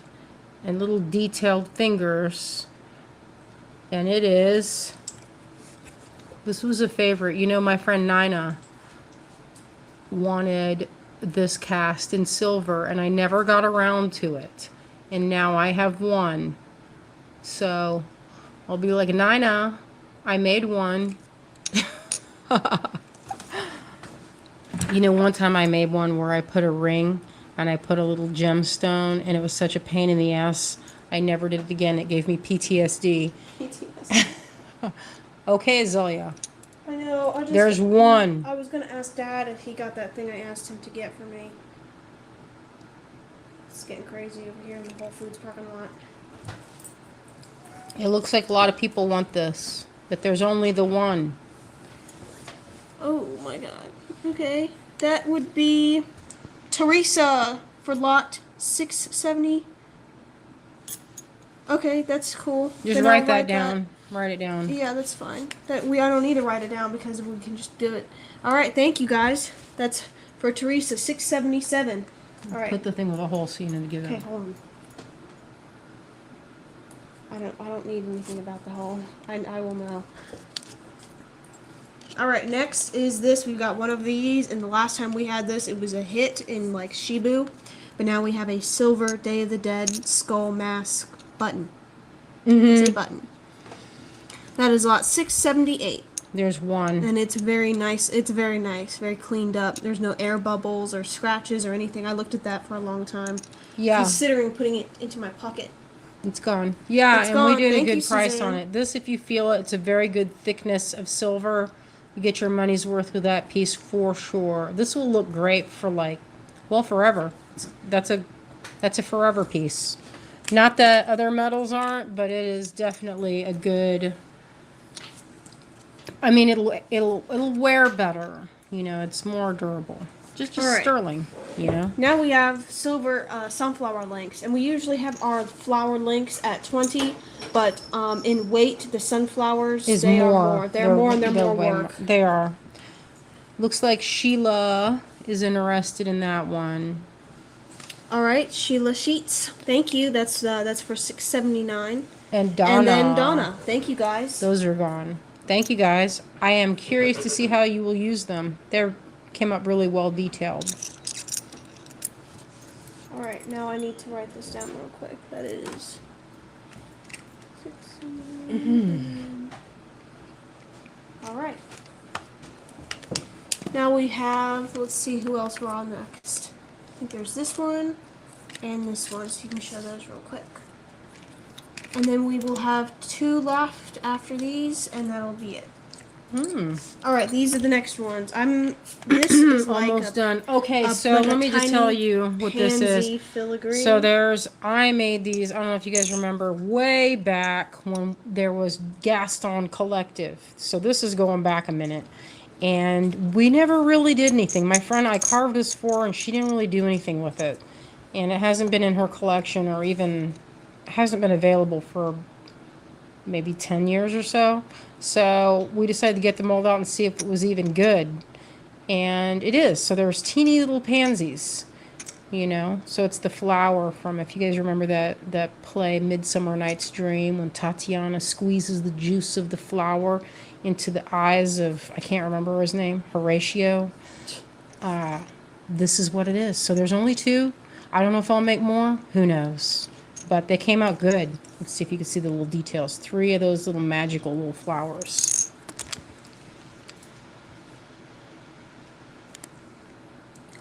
And little detailed fingers. And it is, this was a favorite. My friend Nina wanted this cast in silver, and I never got around to it. And now I have one. So I'll be like, Nina, I made one. One time I made one where I put a ring and I put a little gemstone, and it was such a pain in the ass. I never did it again. It gave me PTSD. Okay, Zoya. I know. There's one. I was going to ask Dad if he got that thing I asked him to get for me. It's getting crazy over here in the Whole Foods parking lot. It looks like a lot of people want this, but there's only the one. Oh my god. Okay. That would be Teresa for lot 670. Okay, that's cool. Just Then write I'll that down. Write it down. Yeah, that's fine. I don't need to write it down because we can just do it. All right, thank you guys. That's for Teresa, 677. All right. Put the thing with a hole so you know to give Okay, it. hold on. I don't need anything about the hole. I will know. All right, next is this. We've got one of these, and the last time we had this, it was a hit in like Shibu. but now we have a silver Day of the Dead skull mask button. Mm-hmm. It's a button. That is lot 678. There's one. And it's very nice. It's very nice. Very cleaned up. There's no air bubbles or scratches or anything. I looked at that for a long time. Yeah. Considering putting it into my pocket. It's gone. Yeah, It's and gone. we did Thank a you, good price Suzanne. on it. This, if you feel it, it's a very good thickness of silver. You get your money's worth with that piece for sure. This will look great for like, well, forever. That's a forever piece. Not that other metals aren't, but it is definitely a good. I mean, it'll wear better. You know, it's more durable. Just All right. sterling. You know. Now we have silver sunflower links, and we usually have our flower links at 20, but in weight, the sunflowers Is they more. are more. They're more and they're more way work. They are. Looks like Sheila is interested in that one. All right, Sheila Sheets. Thank you. That's for 679. And Donna. And then Donna. Thank you guys. Those are gone. Thank you guys. I am curious to see how you will use them. They came up really well detailed. All right, now I need to write this down real quick. That is 679. All right. Now we have, let's see who else we're on next. I think there's this one and this one, so you can show those real quick. And then we will have 2 left after these, and that'll be it. All right, these are the next ones. This is like Almost done. Okay, a- so like a let me just tell tiny you what this pansy is. filigree. So I made these, I don't know if you guys remember, way back when there was Gaston Collective. So this is going back a minute. And we never really did anything. My friend I carved this for, and she didn't really do anything with it. And it hasn't been in her collection, or even hasn't been available for maybe 10 years or so. So we decided to get the mold out and see if it was even good. And it is. So there's teeny little pansies, you know. So it's the flower from, if you guys remember that play Midsummer Night's Dream, when Tatiana squeezes the juice of the flower into the eyes of, I can't remember his name, Horatio. This is what it is. So there's only 2. I don't know if I'll make more. Who knows? But they came out good. Let's see if you can see the little details. 3 of those little magical little flowers.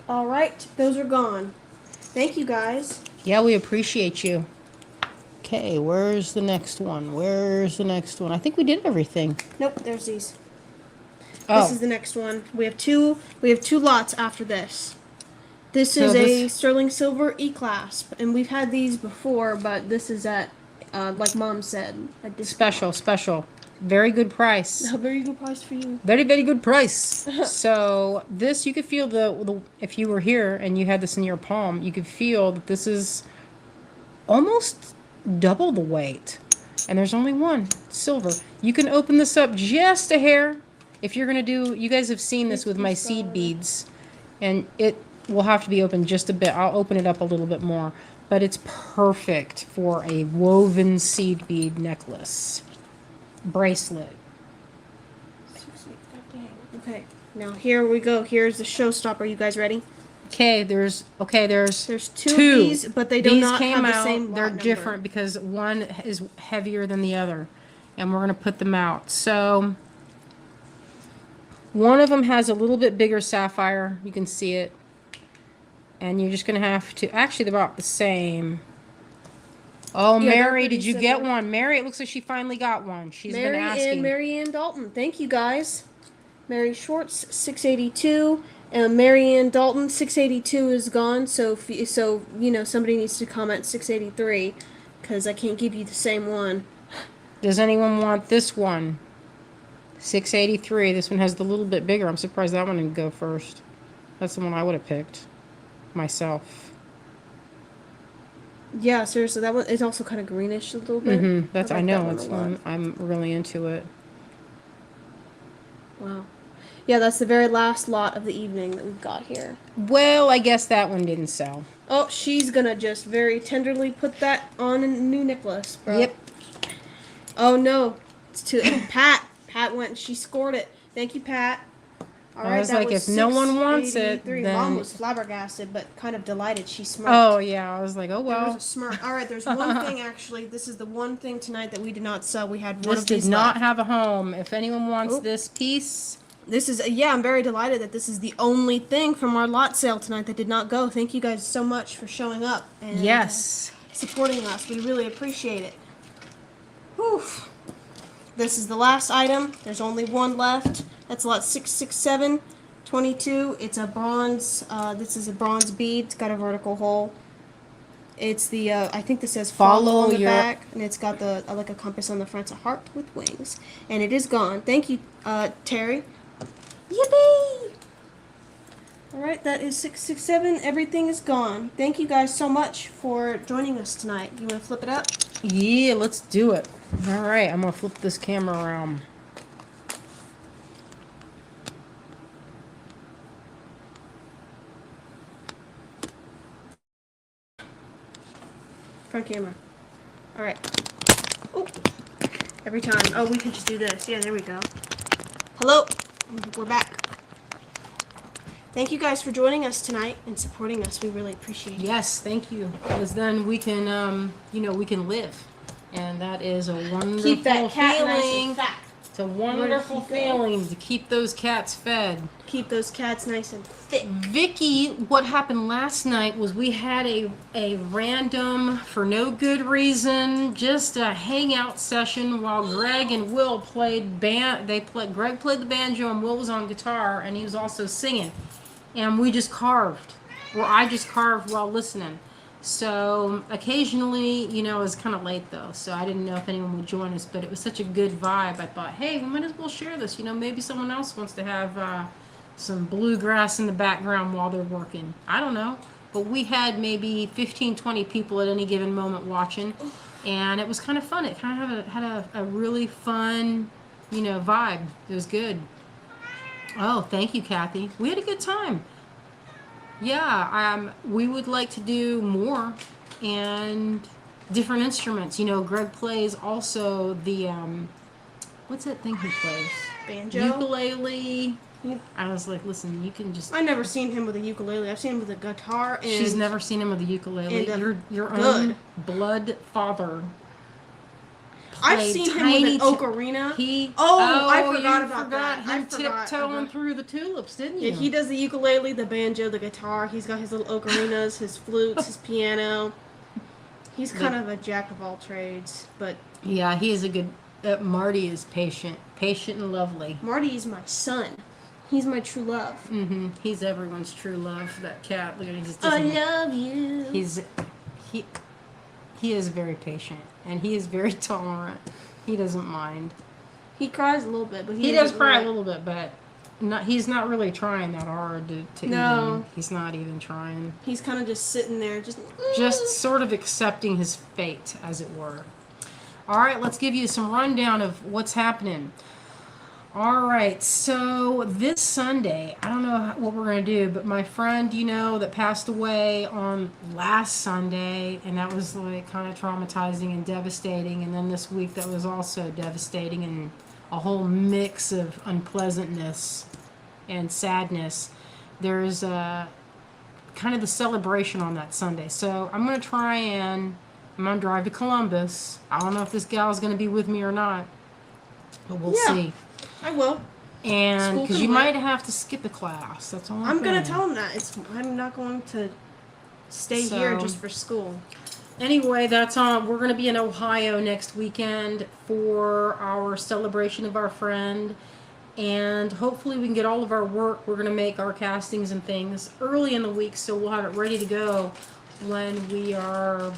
All right, those are gone. Thank you guys. Yeah, we appreciate you. Okay, where's the next one? Where's the next one? I think we did everything. Nope, there's these. Oh. This is the next one. We have two lots after this. This So is a this- sterling silver E-clasp, and we've had these before, but this is at, like Mom said, a discount. Special. Very good price. A very good price for you. Very, very good price. So this, you could feel the, if you were here and you had this in your palm, you could feel that this is almost double the weight. And there's only one, silver. You can open this up just a hair. If you're going to do, you guys have seen this with my seed beads. And it will have to be opened just a bit. I'll open it up a little bit more. But it's perfect for a woven seed bead necklace. Bracelet. Okay, now here we go. Here's the showstopper. You guys ready? Okay, there's two of these, but they do These not came have the out, same lot they're number. different because one is heavier than the other. And we're going to put them out. So one of them has a little bit bigger sapphire. You can see it. And you're just going to have to, actually they're about the same. Oh, Yeah, they're Mary, pretty did you get similar. one? Mary, it looks like she finally got one. She's Mary been asking. and Mary Ann Dalton. Thank you guys. Mary Schwartz 682 and Mary Ann Dalton 682 is gone. So you know somebody needs to comment 683 because I can't give you the same one. Does anyone want this one? 683. This one has the little bit bigger. I'm surprised that one didn't go first. That's the one I would have picked myself. Yeah, seriously, that one is also kind of greenish a little bit. That's, I like know, that it's a lot. one, I'm really into it. Wow. Yeah, that's the very last lot of the evening that we've got here. Well, I guess that one didn't sell. Oh, she's gonna just very tenderly put that on a new necklace, bro. Yep. Oh no, it's to Pat. Pat went and she scored it. Thank you, Pat. All I right, was that like, was if no one wants it, 683. then... Mom was flabbergasted, but kind of delighted. She smirked. Oh, yeah. I was like, oh, There was well. a smirk. All right, there's one thing, actually. This is the one thing tonight that we did not sell. We had one This of did these not left. have a home. If anyone wants Oop. this piece... This is, yeah, I'm very delighted that this is the only thing from our lot sale tonight that did not go. Thank you guys so much for showing up and Yes. supporting us. We really appreciate it. Whew. This is the last item. There's only one left. That's lot 667, 22. It's a bronze, this is a bronze bead. It's got a vertical hole. It's the, I think this says follow on the back, and it's got the, like a compass on the front. It's a heart with wings. And it is gone. Thank you, Terry. Yippee! Alright, that is 667. Everything is gone. Thank you guys so much for joining us tonight. You want to flip it up? Yeah, let's do it. All right, I'm going to flip this camera around. Front camera. Alright. Oh, every time. Oh, we can just do this. Yeah, there we go. Hello. We're back. Thank you guys for joining us tonight and supporting us. We really appreciate it. Yes, thank you. Because then we can, we can live. And that is a wonderful Keep that cat nice feeling. and fat. It's a wonderful feeling to keep those cats fed. Keep those cats nice and thick. Vicky, what happened last night was we had a random, for no good reason, just a hangout session while Greg and Will played Greg played the banjo and Will was on guitar and he was also singing. And we just carved. Or I just carved while listening. So occasionally, it was kind of late though, so I didn't know if anyone would join us, but it was such a good vibe. I thought, hey, we might as well share this. Maybe someone else wants to have some bluegrass in the background while they're working. I don't know. But we had maybe 15, 20 people at any given moment watching, and it was kind of fun. It kind of had a really fun, vibe. It was good. Oh, thank you, Kathy. We had a good time. Yeah, we would like to do more and different instruments. Greg plays also the, what's that thing he plays? Banjo? Ukulele. I was like, listen, you can just... I've never seen him with a ukulele. I've seen him with a guitar and... She's never seen him with a ukulele. And Your own blood father. I've seen him with an ocarina. I forgot about that. Him tiptoeing through the tulips, didn't you? Yeah, he does the ukulele, the banjo, the guitar. He's got his little ocarinas, his flutes, his piano. He's kind of a jack of all trades, but... Yeah, he is a good... Marty is patient and lovely. Marty is my son. He's my true love. Mm-hmm. He's everyone's true love. That cat. Look at him. I love you. He is very patient and he is very tolerant. He doesn't mind. He cries a little bit, but he does cry a little bit, but he's not really trying that hard to no. Even. He's not even trying. He's kind of just sitting there, just sort of accepting his fate, as it were. All right, let's give you some rundown of what's happening. All right, so this Sunday, I don't know what we're going to do, but my friend, that passed away on last Sunday, and that was like kind of traumatizing and devastating, and then this week that was also devastating and a whole mix of unpleasantness and sadness. There's kind of the celebration on that Sunday, so I'm going to I'm going to drive to Columbus. I don't know if this gal's going to be with me or not, but we'll see. I will. And because you might have to skip a class. That's all I'm going to tell him that. I'm not going to stay here just for school. Anyway, that's on. We're going to be in Ohio next weekend for our celebration of our friend. And hopefully we can get all of our work. We're going to make our castings and things early in the week, so we'll have it ready to go when we are,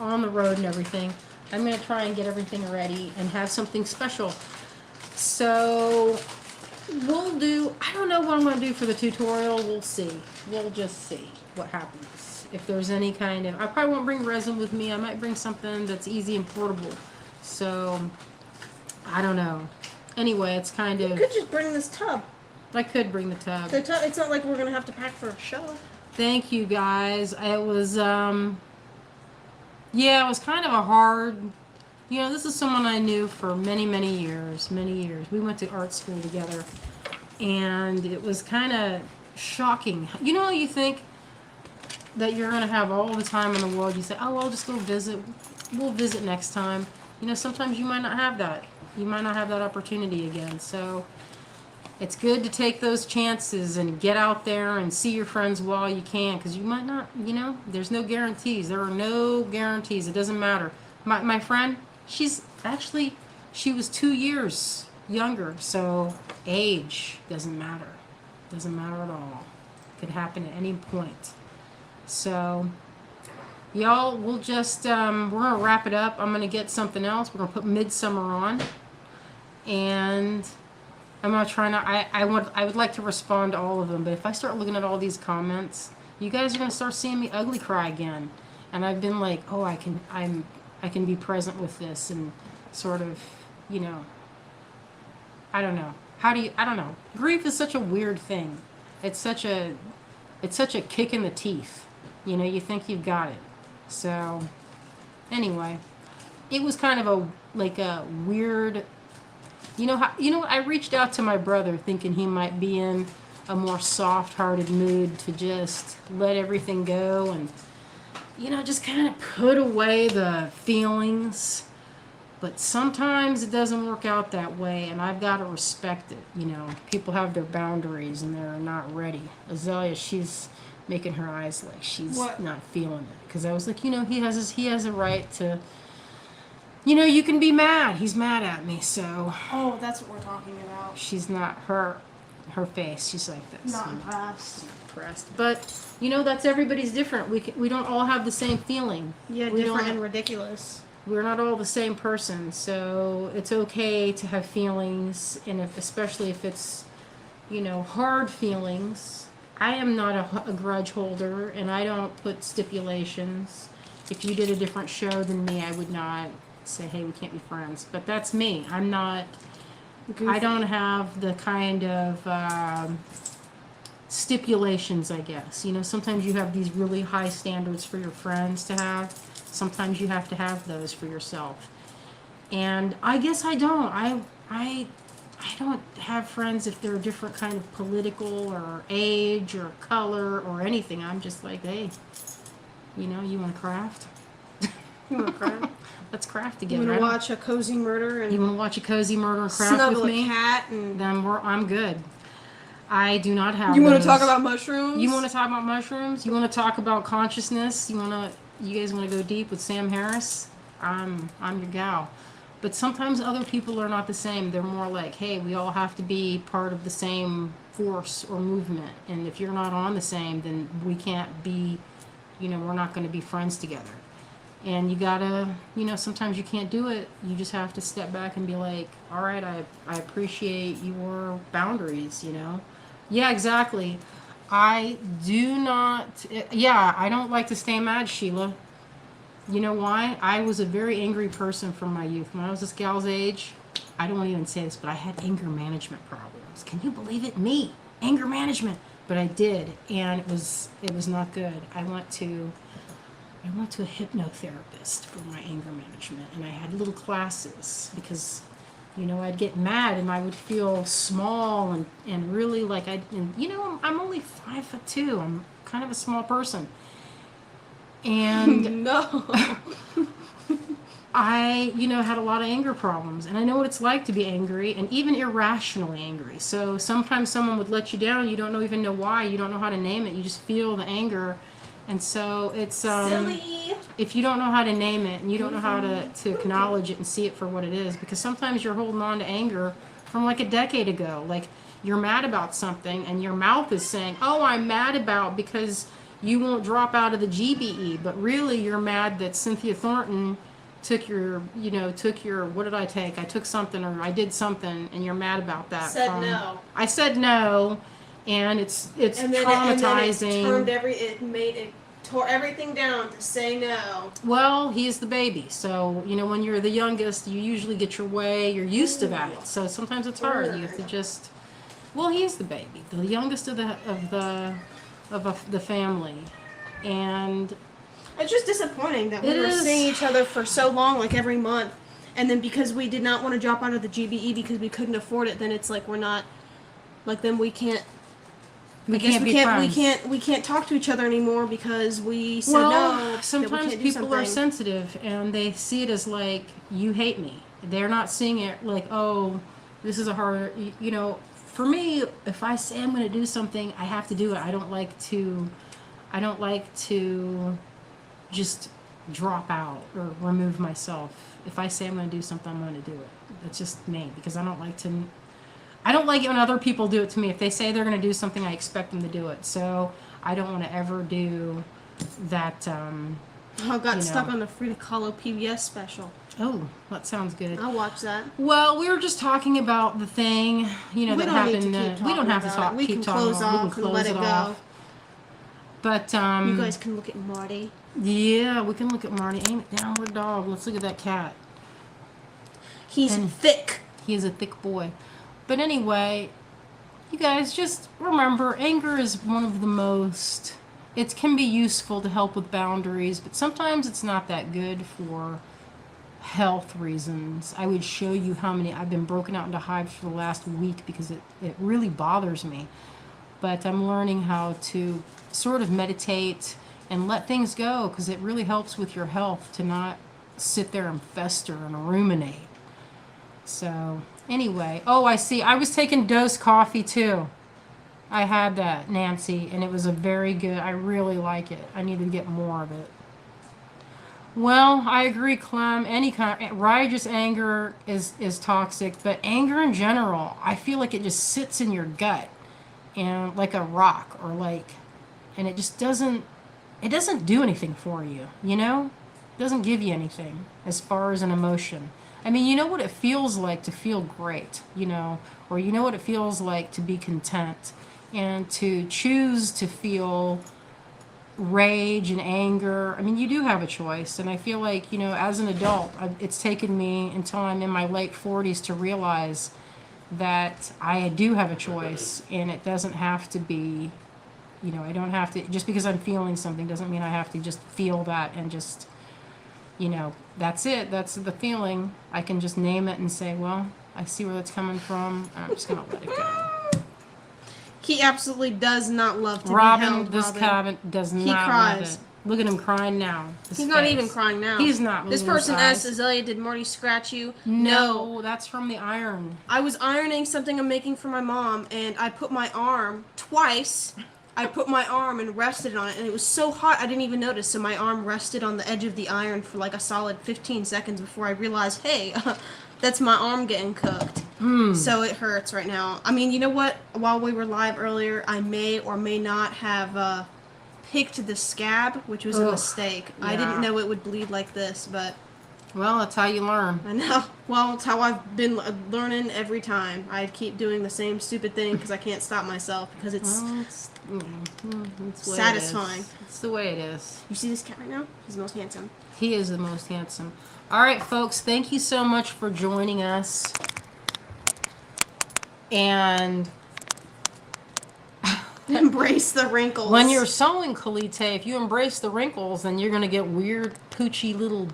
on the road and everything. I'm going to try and get everything ready and have something special. So we'll do, I don't know what I'm going to do for the tutorial. We'll see. We'll just see what happens. If there's any kind of, I probably won't bring resin with me. I might bring something that's easy and portable. So I don't know. Anyway, it's kind of... You could just bring this tub. I could bring the tub. It's not like we're going to have to pack for a show. Thank you, guys. It was, it was kind of a hard... this is someone I knew for many, many years. We went to art school together. and it was kind of shocking. You know, you think that you're going to have all the time in the world. You say, oh, I'll just go visit. We'll visit next time. You know, sometimes you might not have that. You might not have that opportunity again. So it's good to take those chances and get out there and see your friends while you can, because you might not, you know, there's no guarantees. There are no guarantees. It doesn't matter. My friend, she was 2 years younger, so age doesn't matter. Doesn't matter at all. Could happen at any point. So, y'all, we'll just, we're going to wrap it up. I'm going to get something else. We're going to put Midsummer on. And I'm going to try not, I would like to respond to all of them. But if I start looking at all these comments, you guys are going to start seeing me ugly cry again. And I've been like, oh, I can be present with this and sort of, you know, I don't know. I don't know. Grief is such a weird thing. It's such a kick in the teeth. You know, you think you've got it. So, anyway, it was kind of a weird, I reached out to my brother thinking he might be in a more soft-hearted mood to just let everything go and, just kind of put away the feelings. But sometimes it doesn't work out that way, and I've got to respect it. People have their boundaries, and they're not ready. Azalea, she's making her eyes like she's not feeling it. Because I was like, he has a right to, you can be mad. He's mad at me, so. Oh, that's what we're talking about. She's not, her face, she's like this. Not impressed. But, that's everybody's different. We don't all have the same feeling. Yeah, different and ridiculous. We're not all the same person, so it's okay to have feelings, and especially if it's, hard feelings. I am not a grudge holder, and I don't put stipulations. If you did a different show than me, I would not say, hey, we can't be friends. But that's me. I'm not, goofy. I don't have the kind of stipulations, I guess. Sometimes you have these really high standards for your friends to have. Sometimes you have to have those for yourself. And I guess I don't. I don't have friends if they're different kind of political or age or color or anything. I'm just like, hey, you want to craft? You want to craft? Let's craft together. You want to watch a cozy murder? And you want to watch a cozy murder and craft snuggle with me? A cat and then I'm good. I do not have. You want to talk about mushrooms? You want to talk about mushrooms? You want to talk about consciousness? You guys want to go deep with Sam Harris? I'm your gal. But sometimes other people are not the same. They're more like, hey, we all have to be part of the same force or movement. And if you're not on the same, then we can't be, we're not going to be friends together. And you gotta, sometimes you can't do it. You just have to step back and be like, all right, I appreciate your boundaries, Yeah, exactly. I don't like to stay mad, Sheila. You know why? I was a very angry person from my youth. When I was this gal's age, I don't want to even say this, but I had anger management problems. Can you believe it? Me, anger management. But I did, and it was not good. I went to a hypnotherapist for my anger management, and I had little classes because, I'd get mad and I would feel small and really like I'm only 5'2". I'm kind of a small person. And no. I, had a lot of anger problems, and I know what it's like to be angry and even irrationally angry. So sometimes someone would let you down. You don't even know why. You don't know how to name it. You just feel the anger. And so it's, silly. If you don't know how to name it and you don't know how to acknowledge it and see it for what it is, because sometimes you're holding on to anger from like a decade ago. Like you're mad about something and your mouth is saying, oh, I'm mad about because you won't drop out of the GBE, but really you're mad that Cynthia Thornton took your, what did I take? I took something or I did something, and you're mad about that. No. I said no, and it's traumatizing. It tore everything down to say no. Well, he's the baby, so when you're the youngest, you usually get your way. You're used to that, so sometimes it's hard. You have to just. Well, he's the baby, the youngest of the family, and it's just disappointing that we were seeing each other for so long, like every month, and then because we did not want to drop out of the GBE because we couldn't afford it, then it's like we're not Like then we can't. We I guess can't we be can't. friends. We can't talk to each other anymore because we said Well, no. That we sometimes can't do people are something. sensitive and they see it as like, you hate me. They're not seeing it like, oh, this is a hard, you know, for me, if I say I'm going to do something, I have to do it. I don't like to just drop out or remove myself. If I say I'm going to do something, I'm going to do it. That's just me, because I don't like it when other people do it to me. If they say they're going to do something, I expect them to do it. So I don't want to ever do that. I got stuck know. on the Frida Kahlo PBS special. Oh, that sounds good. I'll watch that. Well, we were just talking about the thing, you know, We that don't need happened. to keep We don't talking have to about talk. it. We Keep can talking. close about it. We off can and close let it it go. off. But You guys can look at Marty. yeah, we can look at Marty. Aim it downward dog. Let's look at that cat. He's And thick. he is a thick boy. But anyway, you guys just remember, anger is one of the most. It can be useful to help with boundaries, but sometimes it's not that good for health reasons. I would show you how many. I've been broken out into hives for the last week because it really bothers me. But I'm learning how to sort of meditate and let things go, because it really helps with your health to not sit there and fester and ruminate. So anyway, oh, I see. I was taking Dose coffee too. I had that, Nancy, and it was a very good. I really like it. I need to get more of it. Well, I agree, Clem. Any kind righteous anger is toxic, but anger in general, I feel like it just sits in your gut and like a rock, or like, and it doesn't do anything for you, you know? It doesn't give you anything as far as an emotion. I mean, you know what it feels like to feel great, you know, or you know what it feels like to be content, and to choose to feel rage and anger. I mean, you do have a choice, and I feel like, you know, as an adult, it's taken me until I'm in my late 40s to realize that I do have a choice, and it doesn't have to be, you know, I don't have to, just because I'm feeling something doesn't mean I have to just feel that and just, you know, that's it, that's the feeling. I can just name it and say, well, I see where that's coming from, and I'm just going to let it go. He absolutely does not love to be Robin, held, this Robin. cabin does He not cries. love it. Look at him crying now. He's not even crying now. He's not. This person asked Azalea, did Marty scratch you? No, that's from the iron. I was ironing something I'm making for my mom, and I put my arm twice. I put my arm and rested on it, and it was so hot I didn't even notice. So my arm rested on the edge of the iron for like a solid 15 seconds before I realized, hey, that's my arm getting cooked. So it hurts right now. I mean, you know what? While we were live earlier, I may or may not have picked the scab, which was a mistake. Yeah. I didn't know it would bleed like this, but well, that's how you learn. I know. Well, it's how I've been learning every time. I keep doing the same stupid thing because I can't stop myself because it's it's satisfying. It's the way it is. You see this cat right now? He's the most handsome. He is the most handsome. All right, folks, thank you so much for joining us. And Embrace the wrinkles. when you're sewing, Kalite, if you embrace the wrinkles, then you're going to get weird, poochy little...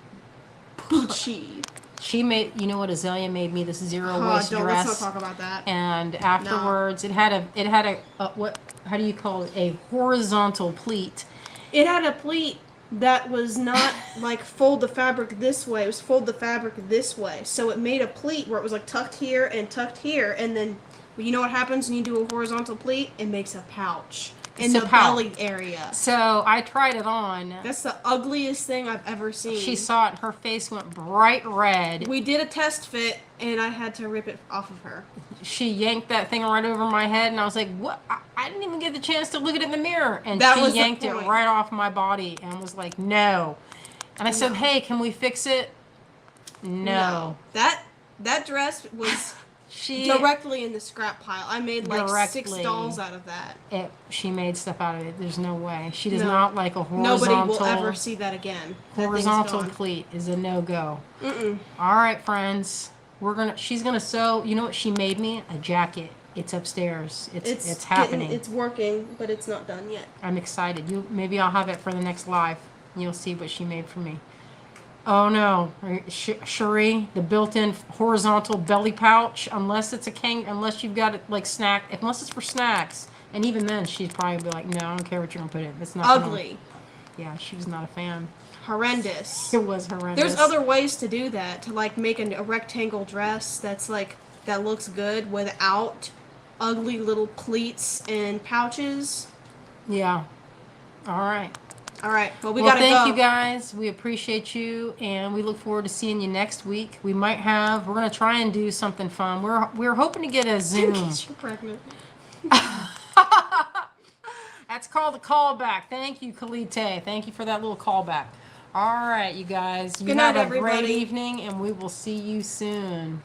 Poochie. She made, you know what, Azalea made me this zero-waist Don't, dress. let's not talk about that. And afterwards, it had a what, how do you call it? A horizontal pleat. It had a pleat that was not like fold the fabric this way. It was fold the fabric this way. So it made a pleat where it was like tucked here, and then you know what happens when you do a horizontal pleat? It makes a pouch in the belly area. So I tried it on. That's the ugliest thing I've ever seen. She saw it. Her face went bright red. We did a test fit, and I had to rip it off of her. She yanked that thing right over my head, and I was like, "What? I didn't even get the chance to look at it in the mirror." And That she was the yanked it point. right off my body and was like, "No." And I said, "Hey, can we fix it?" No. That dress was She directly in the scrap pile. I made like 6 Directly. dolls out of that. She made stuff out of it. There's no way. She does not like a horizontal. Nobody will ever see that again. That thing's Horizontal gone. pleat is a no-go. All right, friends. She's gonna sew. You know what she made me? A jacket. It's upstairs. It's happening. It's working, but it's not done yet. I'm excited. Maybe I'll have it for the next live. You'll see what she made for me. Oh no, Cherie, the built-in horizontal belly pouch. Unless you've got it like unless it's for snacks, and even then, she'd probably be like, "No, I don't care what you're gonna put in. It's not gonna." Ugly. Yeah, she was not a fan. Horrendous. It was horrendous. There's other ways to do that, to like make a rectangle dress that's like that looks good without ugly little pleats and pouches. Yeah. All right. All right, well we Well, gotta go. thank you guys. We appreciate you, and we look forward to seeing you next week. We're gonna try and do something fun. We're hoping to get a Zoom. You're pregnant. That's called a callback. Thank you, Kalite. Thank you for that little callback. All right, you guys. You Good night, have a great everybody. evening, and we will see you soon.